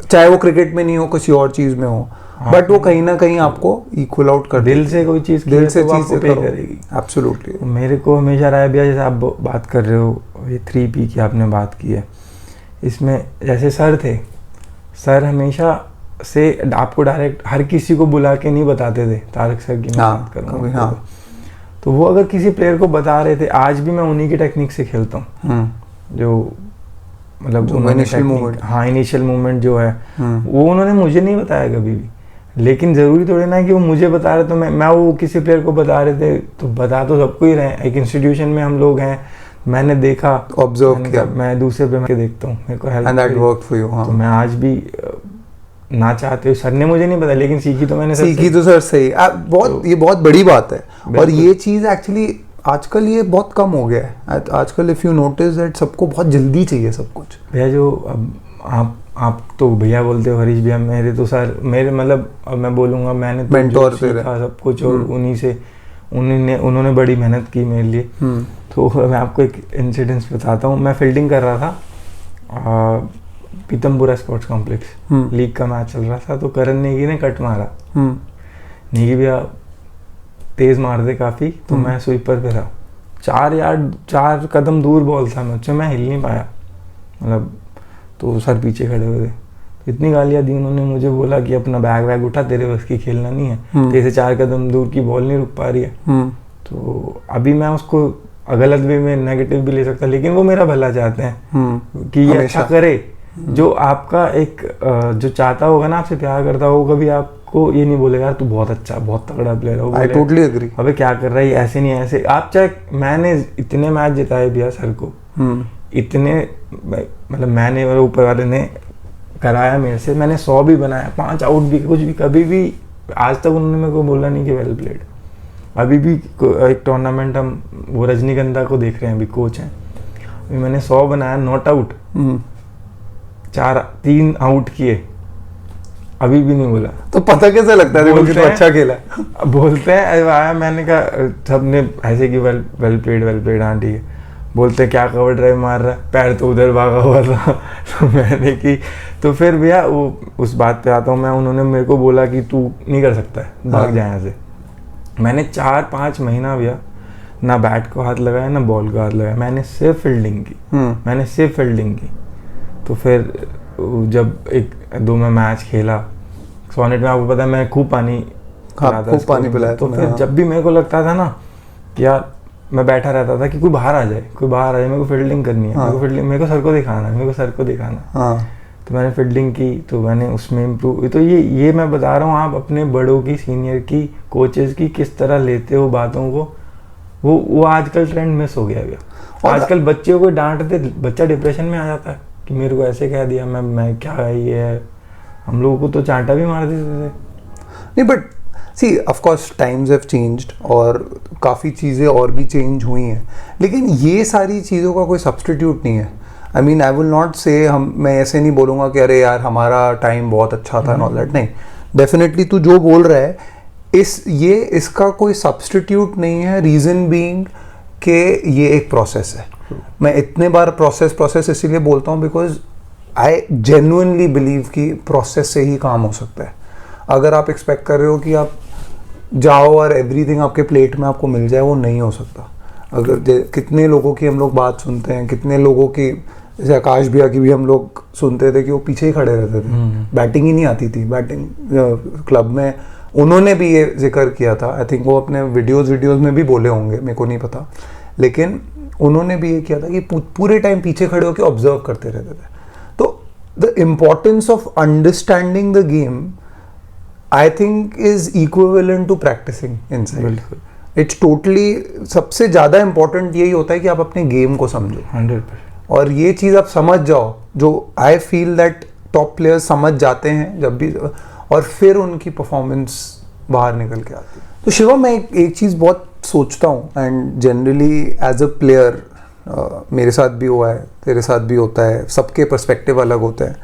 चाहे वो क्रिकेट में नहीं हो, किसी और चीज़ में हो, बट वो कहीं ना कहीं आपको इक्वल आउट कर दिल से कोई चीज़ दिल से चीज़ पे करेगी। एब्सोल्युटली। मेरे को हमेशा रहा है भैया, जैसे आप बात कर रहे हो ये 3 P की आपने बात की है, इसमें जैसे सर थे, सर हमेशा से आपको डायरेक्ट हर किसी को बुला के नहीं बताते थे। तारक सर की मैं बात करूँगा, तो वो अगर किसी प्लेयर को बता रहे थे, आज भी मैं उन्हीं की टेक्निक से खेलता हूँ, जो मतलब इनिशियल मूवमेंट जो है वो उन्होंने मुझे नहीं बताया कभी भी। लेकिन ज़रूरी थोड़ी ना कि वो मुझे बता रहे तो मैं वो किसी प्लेयर को बता रहे थे, तो बता तो सबको ही रहे। एक इंस्टीट्यूशन में हम लोग हैं, मैंने देखा, ऑब्जर्व किया, मैं दूसरे पे देखता हूँ, मेरे को help, and that worked for you. तो मैं आज भी ना चाहते हुए, सर ने मुझे नहीं बताया लेकिन सीखी तो मैंने सीखी तो सर सही। बहुत ये बहुत बड़ी बात है। और ये चीज़ एक्चुअली आजकल ये बहुत कम हो गया है। आजकल इफ़ यू नोटिस दैट सबको बहुत जल्दी चाहिए सब कुछ। भैया जो अब आप तो भैया बोलते हो हरीश भैया, मेरे तो सर मेरे मतलब अब मैं बोलूँगा मैंने तो मेंटोर जो सीखा सब कुछ और उन्हीं से उन्होंने बड़ी मेहनत की मेरे लिए। तो मैं आपको एक इंसिडेंस बताता हूँ। मैं फील्डिंग कर रहा था पीतमपुरा स्पोर्ट्स कॉम्प्लेक्स, लीग का मैच चल रहा था। तो करण नेगी ने कट मारा, नेगी भैया तेज मार दे काफ़ी, तो मैं स्वीपर पे था, 4 कदम दूर बॉल था मुझसे, मैं हिल नहीं पाया मतलब। तो सर पीछे खड़े हुए थे, इतनी गालियाँ दी उन्होंने मुझे, बोला कि अपना बैग वैग उठा, तेरे बस की खेलना नहीं है, जैसे 4 कदम दूर की बॉल नहीं रुक पा रही है। तो अभी मैं उसको गलत वे में नेगेटिव भी ले सकता, लेकिन वो मेरा भला चाहते हैं कि ये अच्छा करे। जो आपका एक जो चाहता होगा ना, आपसे प्यार करता होगा, कभी आपको ये नहीं बोलेगा यार तू बहुत अच्छा बहुत तगड़ा प्लेयर हो, आई टोटली एग्री, अबे क्या कर रहा है ऐसे नहीं ऐसे। आप चाहे, मैंने इतने मैच जिताए भैया सर को, इतने मतलब मैंने और ऊपर वाले ने कराया मेरे से, मैंने 100 भी बनाया, 5 आउट भी, कुछ भी, कभी भी आज तक उन्होंने मेरे को बोला नहीं कि वेल प्लेड। अभी भी एक टूर्नामेंट हम वो रजनीगंधा को देख रहे हैं, अभी कोच हैं, अभी मैंने 100 बनाया, नॉट आउट, 3 आउट किए, अभी भी नहीं बोला। तो पता कैसे लगता है देखो कि तो अच्छा खेला। बोलते हैं आया, मैंने कहा सबने ऐसे कि वेल प्लेड, हाँ ठीक है। बोलते हैं क्या कवर ड्राइव मार रहा है, पैर तो उधर भागा हुआ था। तो मैंने की, तो फिर भैया वो उस बात पे आता हूँ मैं, उन्होंने मेरे को बोला कि तू नहीं कर सकता है, भाग जाए यहाँ से। मैंने 4-5 महीना भैया ना बैट को हाथ लगाया ना बॉल को हाथ लगाया, मैंने सिर्फ फील्डिंग की। तो फिर जब 1-2 में मैच खेला सोनेट में, आपको पता है मैं खूब पानी पिलाया। तो फिर जब भी मेरे को लगता था ना कि यार, मैं बैठा रहता था कि कोई बाहर आ जाए, मेरे को फील्डिंग करनी है, मेरे को सर को दिखाना। तो मैंने फील्डिंग की, तो मैंने उसमें इम्प्रूव। तो ये मैं बता रहा हूँ, आप अपने बड़ों की, सीनियर की, कोचेस की किस तरह लेते हो बातों को, वो आजकल ट्रेंड मिस हो गया भैया। आजकल बच्चों को डांटते, बच्चा डिप्रेशन में आ जाता है कि मेरे को ऐसे कह दिया, मैं क्या है ये है। हम लोगों को तो चांटा भी मार देते थे। नहीं, but see of course times have changed और काफ़ी चीज़ें और भी चेंज हुई हैं, लेकिन ये सारी चीज़ों का कोई सब्स्टिट्यूट नहीं है। I mean I will not से, मैं ऐसे नहीं बोलूँगा कि अरे यार हमारा टाइम बहुत अच्छा था ऑल दैट, नहीं। डेफिनेटली तू जो बोल रहा है इसका कोई सब्स्टिट्यूट नहीं है। रीज़न बीइंग कि ये एक प्रोसेस है। मैं इतने बार प्रोसेस इसीलिए बोलता हूँ बिकॉज आई जेन्युइनली बिलीव कि प्रोसेस से ही काम हो सकता है। अगर आप एक्सपेक्ट कर रहे हो कि आप जाओ और एवरीथिंग आपके प्लेट में आपको मिल जाए, वो नहीं हो सकता। अगर कितने लोगों की हम लोग बात सुनते हैं, कितने लोगों की, जैसे आकाश भैया की भी हम लोग सुनते थे कि वो पीछे ही खड़े रहते थे, बैटिंग ही नहीं आती थी। बैटिंग क्लब में उन्होंने भी ये जिक्र किया था, आई थिंक वो अपने वीडियोज़ में भी बोले होंगे, मेरे को नहीं पता, लेकिन उन्होंने भी ये किया था कि पूरे टाइम पीछे खड़े होकर ऑब्जर्व करते रहते थे। तो the importance of understanding the game I think is equivalent to practising inside. It's totally, सबसे ज़्यादा इम्पोर्टेंट यही होता है कि आप अपने गेम को समझो 100%। और ये चीज़ आप समझ जाओ, जो I feel that top players समझ जाते हैं जब भी, और फिर उनकी परफॉर्मेंस बाहर निकल के आती है। तो शिवम, मैं एक चीज़ बहुत सोचता हूँ, and generally as a player मेरे साथ भी हुआ है, तेरे साथ भी होता है, सबके पर्सपेक्टिव अलग होते हैं।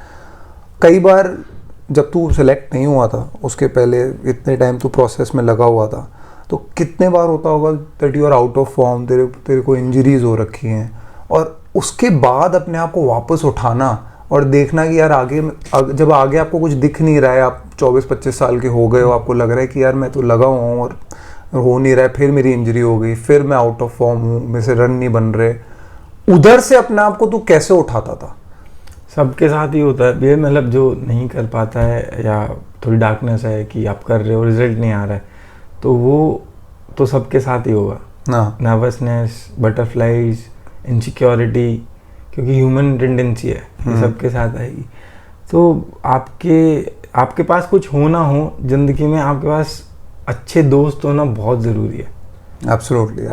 कई बार जब तू सेलेक्ट नहीं हुआ था, उसके पहले इतने टाइम तू प्रोसेस में लगा हुआ था, तो कितने बार होता होगा that you are out of form, तेरे को इंजरीज हो रखी हैं, और उसके बाद अपने आप को वापस उठाना और देखना कि यार जब आगे आपको कुछ दिख नहीं रहा है, आप 24-25 साल के हो गए हो, आपको लग रहा है कि यार मैं तो लगा हुआ हूँ और हो नहीं रहा है, फिर मेरी इंजरी हो गई, फिर मैं आउट ऑफ फॉर्म हूँ, मेरे से रन नहीं बन रहे, उधर से अपने आप को तू कैसे उठाता था? सबके साथ ही होता है ये, मतलब जो नहीं कर पाता है या थोड़ी डार्कनेस है कि आप कर रहे हो रिजल्ट नहीं आ रहा है, तो वो तो सबके साथ ही होगा ना। नर्वसनेस, बटरफ्लाइज, इनसिक्योरिटी, क्योंकि ह्यूमन टेंडेंसी है, ये सबके साथ आएगी। तो आपके पास कुछ हो ना हो जिंदगी में, आपके पास अच्छे दोस्त होना बहुत ज़रूरी है। एब्सोल्युटली।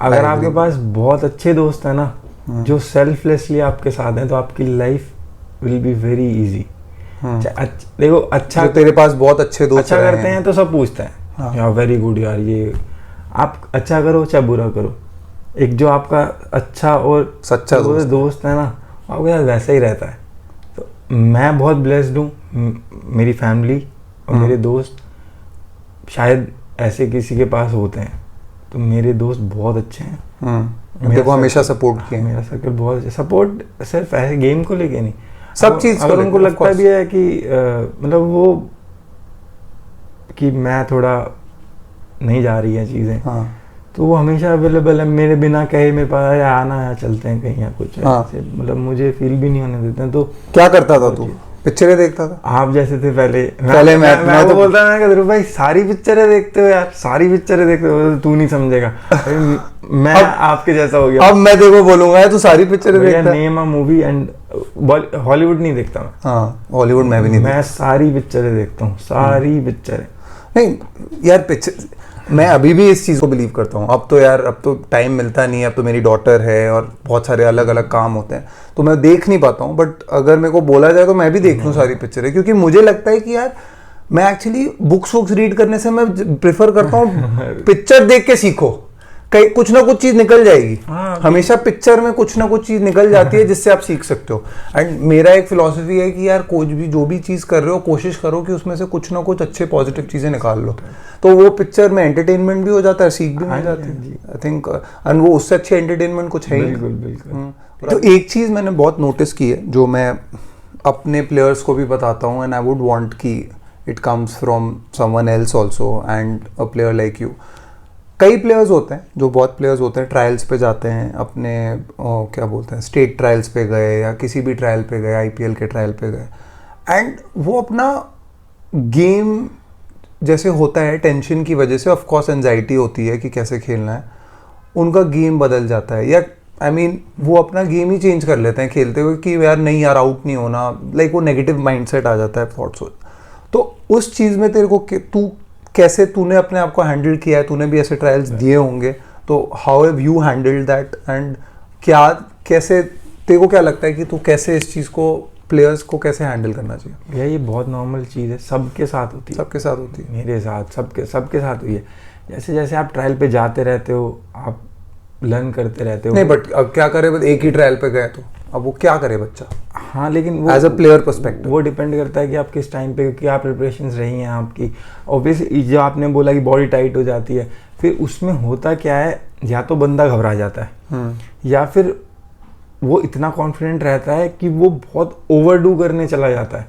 अगर आपके पास बहुत अच्छे दोस्त हैं ना, जो सेल्फलेसली आपके साथ हैं, तो आपकी life will be very easy. देखो, अच्छा तेरे पास बहुत अच्छे दोस्त अच्छा करते हैं तो सब पूछते हैं यार वेरी गुड यार, ये आप अच्छा करो चाहे बुरा करो, एक जो आपका अच्छा और सच्चा दोस्त है ना, आपके साथ वैसा ही रहता है। तो मैं बहुत ब्लेस्ड हूँ, मेरी फैमिली और मेरे दोस्त शायद ऐसे किसी के पास होते हैं, तो मेरे दोस्त बहुत अच्छे हैं। देखो हमेशा सपोर्ट किया, मेरा सर्कल बहुत सपोर्ट, सिर्फ ऐसे गेम को लेके नहीं, सब चीज अगर उनको लगता भी है कि मतलब वो कि मैं थोड़ा नहीं जा रही है चीजें, तो वो हमेशा अवेलेबल है, मेरे बिना कहे मेरे पास आना है, चलते हैं कहीं या कुछ मतलब मुझे फील भी नहीं होने देते हैं। तो क्या करता था तू? पिक्चरें देखता था? आप जैसे थे पहले मैं तो बोलता था ध्रुव भाई सारी पिक्चरें देखते हो यार, सारी पिक्चरें देखते हो, तू नहीं समझेगा। मैं आपके जैसा हो गया। अब मैं देखो बोलूंगा तू सारी पिक्चरें देखता है। Name a movie and Hollywood नहीं देखता मैं। हाँ हॉलीवुड मैं भी नहीं, मैं सारी पिक्चरें देखता हूँ, सारी पिक्चरें। नहीं यार पिक्चर मैं अभी भी इस चीज़ को बिलीव करता हूँ। अब तो यार अब तो टाइम मिलता नहीं है, अब तो मेरी डॉटर है और बहुत सारे अलग अलग काम होते हैं, तो मैं देख नहीं पाता हूँ। बट अगर मेरे को बोला जाए तो मैं भी देख लूँ सारी पिक्चरें, क्योंकि मुझे लगता है कि यार मैं एक्चुअली बुक्स रीड करने से मैं प्रेफर करता हूँ पिक्चर देख के सीखो, कहीं कुछ ना कुछ चीज निकल जाएगी। हमेशा पिक्चर में कुछ ना कुछ चीज निकल जाती है जिससे आप सीख सकते हो। एंड मेरा एक फिलॉसफी है कि यार कोई भी जो भी चीज कर रहे हो कोशिश करो कि उसमें से कुछ ना कुछ अच्छे पॉजिटिव चीजें निकाल लो, तो वो पिक्चर में एंटरटेनमेंट भी हो जाता है, सीख भी मिल जाती है आई थिंक। एंड वो उससे अच्छे एंटरटेनमेंट कुछ है ही। बिल्कुल बिल्कुल। तो एक चीज मैंने बहुत नोटिस की है जो मैं अपने प्लेयर्स को भी बताता हूँ, एंड आई वुड वांट कि it comes from someone else also and a player like you. कई प्लेयर्स होते हैं, जो बहुत प्लेयर्स होते हैं ट्रायल्स पे जाते हैं, अपने क्या बोलते हैं स्टेट ट्रायल्स पे गए या किसी भी ट्रायल पे गए, आईपीएल के ट्रायल पे गए, एंड वो अपना गेम जैसे होता है टेंशन की वजह से, ऑफ कोर्स एंजाइटी होती है कि कैसे खेलना है, उनका गेम बदल जाता है, या आई मीन वो अपना गेम ही चेंज कर लेते हैं खेलते हुए कि यार नहीं यार आउट नहीं होना, लाइक वो नेगेटिव माइंडसेट आ जाता है थॉट्स। तो उस चीज़ में तेरे को तू कैसे, तूने अपने आप को हैंडल किया है, तूने भी ऐसे ट्रायल्स दिए होंगे, तो how have you handled that, and क्या कैसे तेरे को क्या लगता है कि तू कैसे इस चीज़ को प्लेयर्स को कैसे हैंडल करना चाहिए? भैया ये बहुत नॉर्मल चीज़ है, सबके साथ होती है। सबके साथ होती है, मेरे साथ सबके साथ हुई है। जैसे जैसे आप ट्रायल पे जाते रहते हो, आप लर्न करते रहते हो। नहीं बट अब क्या करे, एक ही ट्रायल पे गए तो अब वो क्या करे बच्चा? हाँ लेकिन वो एज अ प्लेयर पर्सपेक्टिव वो डिपेंड करता है कि आप किस टाइम पे क्या प्रिपरेशंस रही हैं आपकी। ऑब्वियसली जो आपने बोला कि बॉडी टाइट हो जाती है, फिर उसमें होता क्या है, या तो बंदा घबरा जाता है या फिर वो इतना कॉन्फिडेंट रहता है कि वो बहुत ओवरडू करने चला जाता है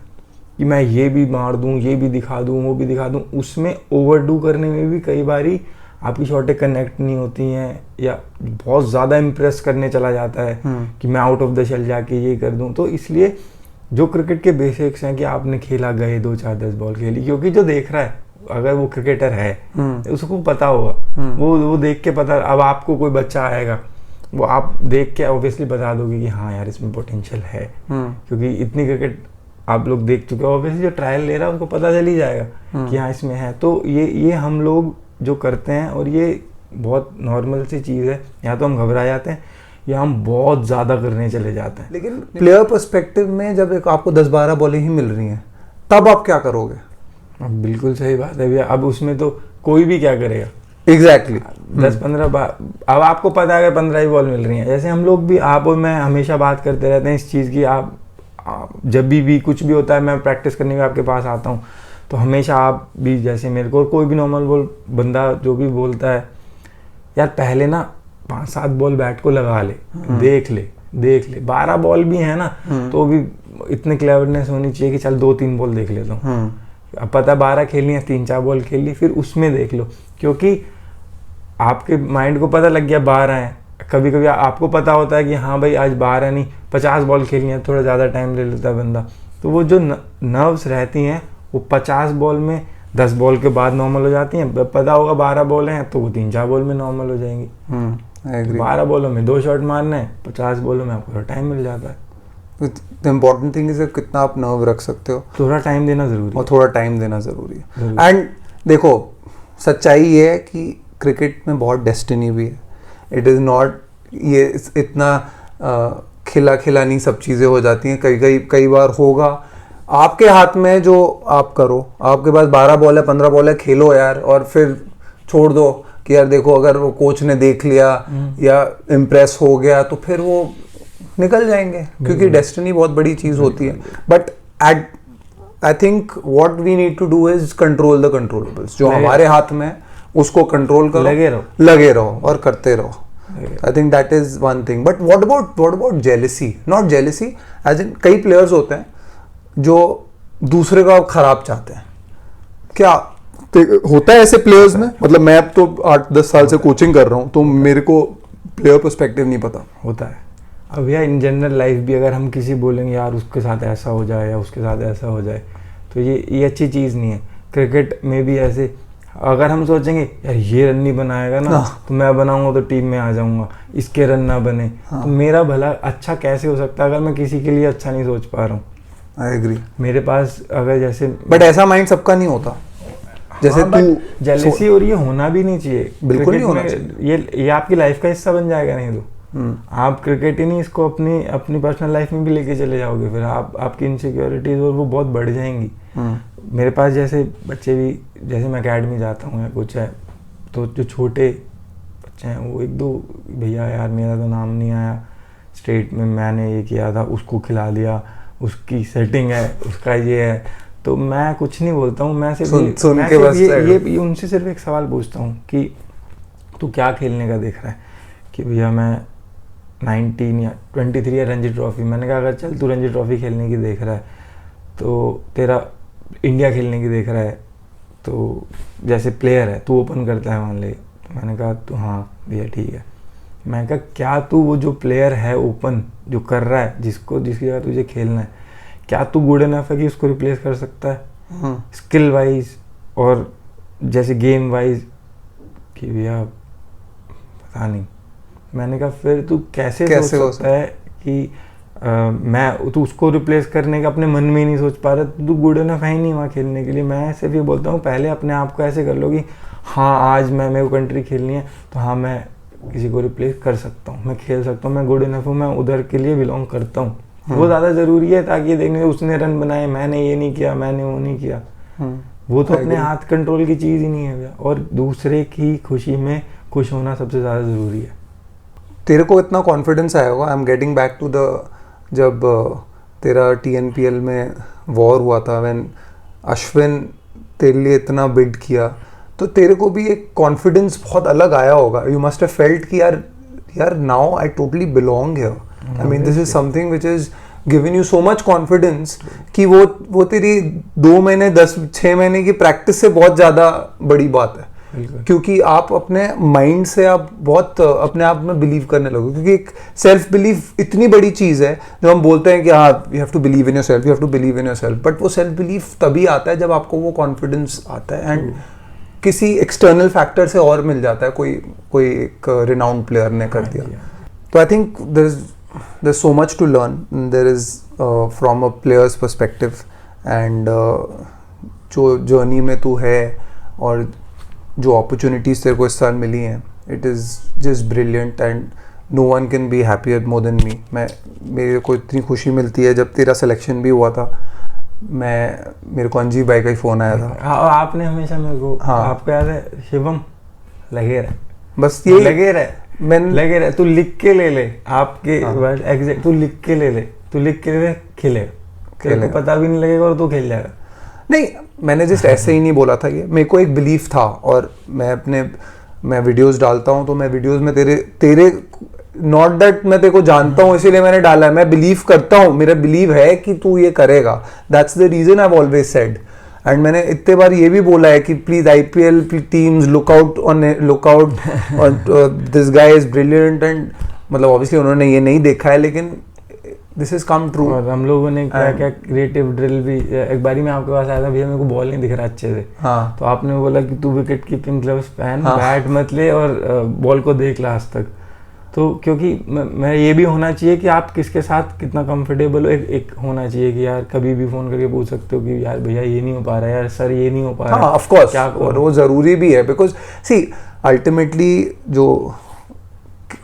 कि मैं ये भी मार दूं, ये भी दिखा दूं, वो भी दिखा दूं। उसमें ओवरडू करने में भी कई बारी आपकी शॉटें कनेक्ट नहीं होती हैं, या बहुत ज़्यादा इम्प्रेस करने चला जाता है कि मैं आउट ऑफ द शेल जाके ये कर दूं। तो इसलिए जो क्रिकेट के बेसिक्स हैं कि आपने खेला, गए 2 4 10 बॉल खेली, क्योंकि जो देख रहा है अगर वो क्रिकेटर है उसको पता होगा, वो देख के पता। अब आपको कोई बच्चा आएगा, वो आप देख के ऑब्वियसली बता दोगे कि हाँ यार इसमें पोटेंशियल है, क्योंकि इतनी क्रिकेट आप लोग देख चुके हो। ऑब्वियसली जो ट्रायल ले रहा है उनको पता चल ही जाएगा कि हाँ इसमें है। तो ये हम लोग जो करते हैं, और ये बहुत नॉर्मल सी चीज़ है, या तो हम घबरा जाते हैं या हम बहुत ज़्यादा करने चले जाते हैं। लेकिन प्लेयर पर्सपेक्टिव में जब एक आपको 10-12 बॉलें ही मिल रही हैं, तब आप क्या करोगे? बिल्कुल सही बात है भैया। अब उसमें तो कोई भी क्या करेगा, एग्जैक्टली 10-15 बार। अब आपको पता है अगर 15 ही बॉल मिल रही हैं, जैसे हम लोग भी, आप और मैं हमेशा बात करते रहते हैं इस चीज़ की। आप जब भी कुछ भी होता है, मैं प्रैक्टिस करने के आपके पास आता हूँ, तो हमेशा आप भी जैसे मेरे को, कोई भी नॉर्मल बॉल बंदा जो भी बोलता है, यार पहले ना 5-7 बॉल बैट को लगा ले, देख ले 12 बॉल भी है ना, तो भी इतने क्लेवरनेस होनी चाहिए कि चल 2-3 बॉल देख लेता हूँ। अब पता 12 खेलनी है, 3-4 बॉल खेल ली, फिर उसमें देख लो, क्योंकि आपके माइंड को पता लग गया 12 है। कभी कभी आपको पता होता है कि हाँ भाई आज 12 नहीं 50 बॉल खेलनी है, थोड़ा ज़्यादा टाइम ले लेता है बंदा। तो वो जो नर्व्स रहती हैं वो 50 बॉल में 10 बॉल के बाद नॉर्मल हो जाती हैं। पता होगा 12 बॉल हैं तो वो 3-4 बॉल में नॉर्मल हो जाएंगी। 12 बॉलों में 2 शॉट मारने हैं, 50 बॉलों में आपको थोड़ा टाइम मिल जाता है। द इम्पोर्टेंट थिंग इज कितना आप नर्व रख सकते हो, थोड़ा टाइम देना ज़रूरी है, और थोड़ा टाइम देना ज़रूरी है। एंड देखो सच्चाई ये है कि क्रिकेट में बहुत डेस्टिनी भी है। इट इज़ नॉट ये इतना खिला नहीं सब चीज़ें हो जाती हैं। कई बार होगा आपके हाथ में जो आप करो, आपके पास 12 बॉल है 15 बॉल है, खेलो यार, और फिर छोड़ दो, कि यार देखो अगर वो कोच ने देख लिया या इम्प्रेस हो गया तो फिर वो निकल जाएंगे, क्योंकि डेस्टिनी बहुत बड़ी चीज होती है. But at I think what we need to do is control the controllables. जो हमारे हाथ में है उसको कंट्रोल करो, लगे रहो और करते रहो. I think that is one thing. But what about jealousy? Not jealousy, as in कई players होते हैं जो दूसरे का खराब चाहते हैं. क्या होता है ऐसे प्लेयर्स में? मतलब मैं अब तो 8-10 साल से कोचिंग कर रहा हूँ तो मेरे को प्लेयर पर्सपेक्टिव नहीं पता. होता है. अब यार इन जनरल लाइफ भी अगर हम किसी बोलेंगे यार उसके साथ ऐसा हो जाए या उसके साथ ऐसा हो जाए, तो ये अच्छी चीज़ नहीं है. क्रिकेट में भी ऐसे अगर हम सोचेंगे यार ये रन नहीं बनाएगा ना तो मैं बनाऊंगा तो टीम में आ जाऊंगा, इसके रन ना बने तो मेरा भला अच्छा कैसे हो सकता है अगर मैं किसी के लिए अच्छा नहीं सोच पा रहा हूँ. I agree. मेरे पास अगर जैसे बट ऐसा माइंड सबका नहीं होता. जैसे तू जेलसी और ये होना भी नहीं चाहिए. बिल्कुल नहीं होना चाहिए. ये आपकी लाइफ का हिस्सा बन जाएगा. नहीं तो आप क्रिकेट ही नहीं इसको अपनी पर्सनल लाइफ में भी लेके चले जाओगे, फिर आपकी इनसिक्योरिटीज और वो बहुत बढ़ जाएंगी. मेरे पास जैसे बच्चे भी, जैसे मैं अकेडमी जाता हूँ या कुछ है तो जो छोटे बच्चे हैं वो 1-2 भैया यार मेरा तो नाम नहीं आया स्टेट में, मैंने ये किया था, उसको खिला दिया, उसकी सेटिंग है, उसका ये है, तो मैं कुछ नहीं बोलता हूँ. मैं सिर्फ ये उनसे सिर्फ एक सवाल पूछता हूँ कि तू क्या खेलने का देख रहा है. कि भैया मैं 19 या 23 या रणजी ट्रॉफी. मैंने कहा अगर चल तू रणजी ट्रॉफी खेलने की देख रहा है तो तेरा इंडिया खेलने की देख रहा है, तो जैसे प्लेयर है तू ओपन करता है मान ले. तो मैंने कहा तो हाँ भैया ठीक है. मैंने कहा क्या तू वो जो प्लेयर है ओपन जो कर रहा है जिसकी जगह तुझे खेलना है, क्या तू गुड इनफ है कि उसको रिप्लेस कर सकता है स्किल वाइज और जैसे गेम वाइज? कि भैया पता नहीं. मैंने कहा फिर तू कैसे सोच सकता है कि मैं तो उसको रिप्लेस करने का अपने मन में ही नहीं सोच पा रहा, तू गुड इनफ है ही नहीं वहाँ खेलने के लिए. मैं सिर्फ ये बोलता हूँ पहले अपने आप को ऐसे कर लो कि हाँ आज मेरे को कंट्री खेलनी है तो हाँ मैं किसी को रिप्लेस कर सकता हूँ, मैं खेल सकता हूँ, मैं गुड इनफ हूँ, मैं उधर के लिए बिलोंग करता हूँ. वो ज़्यादा ज़रूरी है ताकि ये देखने उसने रन बनाए, मैंने ये नहीं किया, मैंने वो नहीं किया. वो तो अपने हाथ कंट्रोल की चीज़ ही नहीं है. और दूसरे की खुशी में खुश होना सबसे ज़्यादा ज़रूरी है. तेरे को इतना कॉन्फिडेंस आया होगा. I am getting back to the जब तेरा TNPL में वॉर हुआ था, व्हेन अश्विन तेरे लिए इतना बिल्ड किया, तो तेरे को भी एक कॉन्फिडेंस बहुत अलग आया होगा. यू मस्ट हैव फेल्ट कि यार now I totally belong here. I mean this is something which is given you so much confidence कि वो तेरी 2 महीने 6 महीने की प्रैक्टिस से बहुत ज़्यादा बड़ी बात है. क्योंकि आप अपने माइंड से आप बहुत अपने आप में बिलीव करने लगो. क्योंकि एक सेल्फ बिलीफ इतनी बड़ी चीज़ है. जब हम बोलते हैं कि हाँ you have to believe in yourself, you have to believe in yourself, but वो सेल्फ बिलीफ तभी आता है जब आपको वो कॉन्फिडेंस आता है एंड किसी एक्सटर्नल फैक्टर से और मिल जाता है. कोई एक रिनाउंड प्लेयर ने कर दिया. तो I think there is so much to learn. There is from a player's perspective and जो जर्नी में तू है और जो अपॉर्चुनिटीज़ तेरे को इस साल मिली हैं, it is just brilliant and no one can be happier more than me. मेरे को इतनी खुशी मिलती है. जब तेरा सिलेक्शन भी हुआ था मेरे को अंजीब भाई का ही फ़ोन आया था. आपने हमेशा मेरे को आपको याद है शिवम लगे रहे, बस ये लगे रहे तू लिख के ले ले आपके एग्जैक्ट, तू लिख के ले खेले तेरे को पता भी नहीं लगेगा और तू खेल जाएगा. नहीं, मैंने जस्ट ऐसे ही नहीं बोला था. ये मेरे को एक बिलीफ था और मैं वीडियोस डालता हूँ तो मैं वीडियोस में तेरे नॉट दैट मैं तेरे को जानता हूँ इसीलिए मैंने डाला है. मैं बिलीव करता हूँ, मेरा बिलीव है कि तू ये करेगा. That's the reason I have always said. And मैंने इतने बार ये भी बोला है कि please IPL teams look out और this guy is brilliant. And मतलब ऑब्वियसली उन्होंने ये नहीं देखा है लेकिन दिस इज कम ट्रू. और हम लोगों ने क्या क्रिएटिव ड्रिल भी, एक बारी मैं आपके पास आया था भैया मेरे को बॉल नहीं दिख रहा अच्छे से. हाँ. तो आपने बोला कि तू विकेट कीपिंग ग्लव्स पहन, बैट मत ले और बॉल को देख लास्ट तक. तो क्योंकि मैं ये भी होना चाहिए कि आप किसके साथ कितना कंफर्टेबल हो. एक होना चाहिए कि यार कभी भी फोन करके पूछ सकते हो कि यार भैया ये नहीं हो पा रहा है, यार सर ये नहीं हो पा रहा है. ऑफ कोर्स, और वो जरूरी भी है बिकॉज सी अल्टीमेटली जो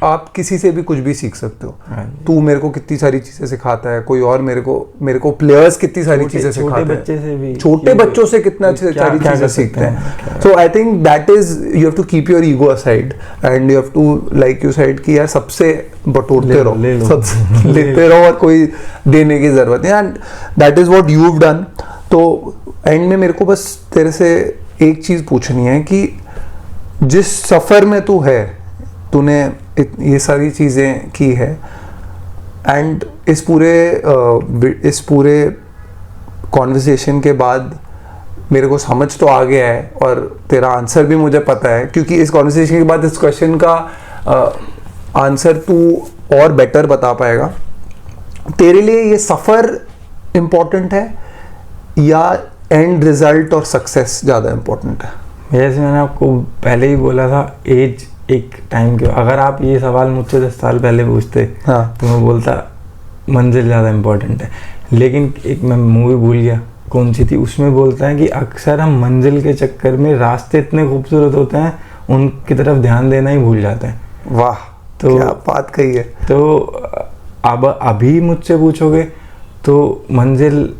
आप किसी से भी कुछ भी सीख सकते हो। हाँ जी। तू मेरे को कितनी सारी चीजें सिखाता है, कोई और मेरे को प्लेयर्स कितनी सारी चीजें सिखाते हैं, बच्चे से भी, छोटे बच्चों से कितना सारी चीजें सीखते हैं। So I think that is, you have to keep your ego aside and you have to like you side कि यार सबसे बटोरते रहो, सबसे लेते रहो और कोई देने की जरूरत नहीं, and that is what you have done. तो एंड में मेरे को बस तेरे से एक चीज पूछनी है कि जिस सफर में तू है, तूने ये सारी चीजें की है, एंड इस पूरे कॉन्वर्सेशन के बाद मेरे को समझ तो आ गया है और तेरा आंसर भी मुझे पता है, क्योंकि इस कॉन्वर्सेशन के बाद इस क्वेश्चन का आंसर तू और बेटर बता पाएगा। तेरे लिए ये सफर इम्पोर्टेंट है या एंड रिजल्ट और सक्सेस ज़्यादा इम्पोर्टेंट है? जैसे मैंने आपको पहले ही बोला था, एज एक टाइम के, अगर आप ये सवाल मुझसे 10 साल पहले पूछते, हाँ, तो मैं बोलता मंजिल ज़्यादा इम्पोर्टेंट है। लेकिन एक मैं मूवी भूल गया, कौन सी थी, उसमें बोलता है कि अक्सर हम मंजिल के चक्कर में, रास्ते इतने खूबसूरत होते हैं, उनकी तरफ ध्यान देना ही भूल जाते हैं। वाह, तो क्या बात कही है। तो अब अभी मुझसे पूछोगे तो मंजिल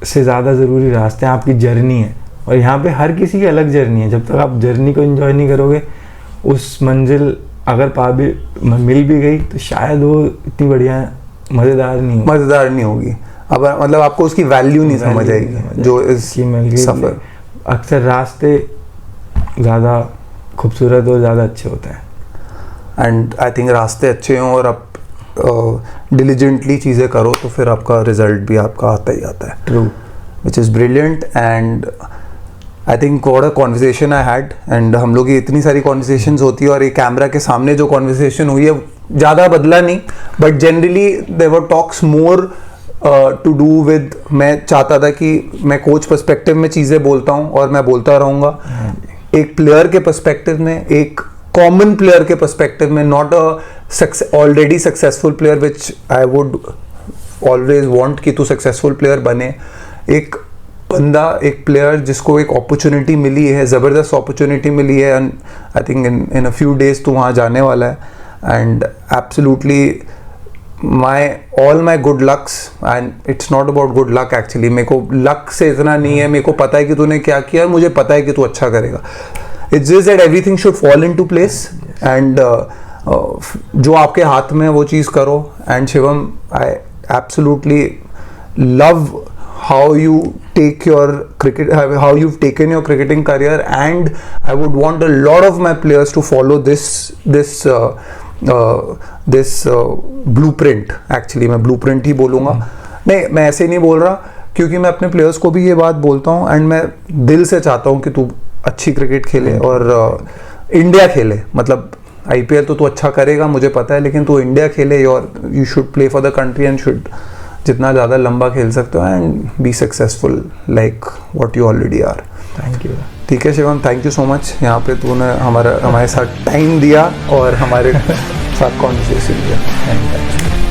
से ज़्यादा ज़रूरी रास्ते हैं, आपकी जर्नी है, और यहाँ पे हर किसी की अलग जर्नी है। जब तक आप जर्नी को एंजॉय नहीं करोगे, उस मंजिल अगर मिल भी गई तो शायद वो इतनी बढ़िया मज़ेदार नहीं होगी। अब मतलब आपको उसकी वैल्यू नहीं समझ आएगी जो इस सफर। अक्सर रास्ते ज़्यादा खूबसूरत और ज़्यादा अच्छे होते हैं, एंड आई थिंक रास्ते अच्छे हों और आप डिलीजेंटली चीज़ें करो तो फिर आपका रिजल्ट भी आपका आता ही आता है। True, which is brilliant. And I think what a conversation I had, and हम लोग की इतनी सारी कॉन्वर्सेशंस होती है और ये कैमरा के सामने जो कॉन्वर्सेशन हुई है ज़्यादा बदला नहीं, but generally there were talks more to do with, मैं चाहता था कि मैं कोच पर्सपेक्टिव में चीज़ें बोलता हूँ और मैं बोलता रहूँगा, एक प्लेयर के पर्सपेक्टिव में, एक कॉमन प्लेयर के पर्सपेक्टिव में, not a already successful player which I would always want कि तू सक्सेसफुल प्लेयर बने। एक बंदा, एक प्लेयर जिसको एक अपॉर्चुनिटी मिली है, ज़बरदस्त अपॉर्चुनिटी मिली है, and I think in a few days तू वहाँ जाने वाला है, and absolutely all my good lux. And it's not about good luck actually, मेरे को लक से इतना नहीं है, मेरे को पता है कि तूने क्या किया, मुझे पता है कि तू अच्छा करेगा। It's just that everything should fall into place, and जो आपके हाथ में है वो चीज़ करो। And Shivam, I absolutely love how you take your cricket, how you've taken your cricketing career, and I would want a lot of my players to follow this blueprint. Actually मैं blueprint ही बोलूँगा, नहीं मैं ऐसे नहीं बोल रहा, क्योंकि मैं अपने प्लेयर्स को भी ये बात बोलता हूँ, एंड मैं दिल से चाहता हूँ कि तू अच्छी क्रिकेट खेले और इंडिया खेले। मतलब IPL तो तू अच्छा करेगा मुझे पता है, लेकिन तू इंडिया खेले, और you should play for the country and should जितना ज़्यादा लंबा खेल सकते हो and be successful like what you already are. Thank you. ठीक है Shivam, thank you so much, यहाँ पे तूने हमारे साथ टाइम दिया और हमारे साथ कॉन्वर्सेशन किया।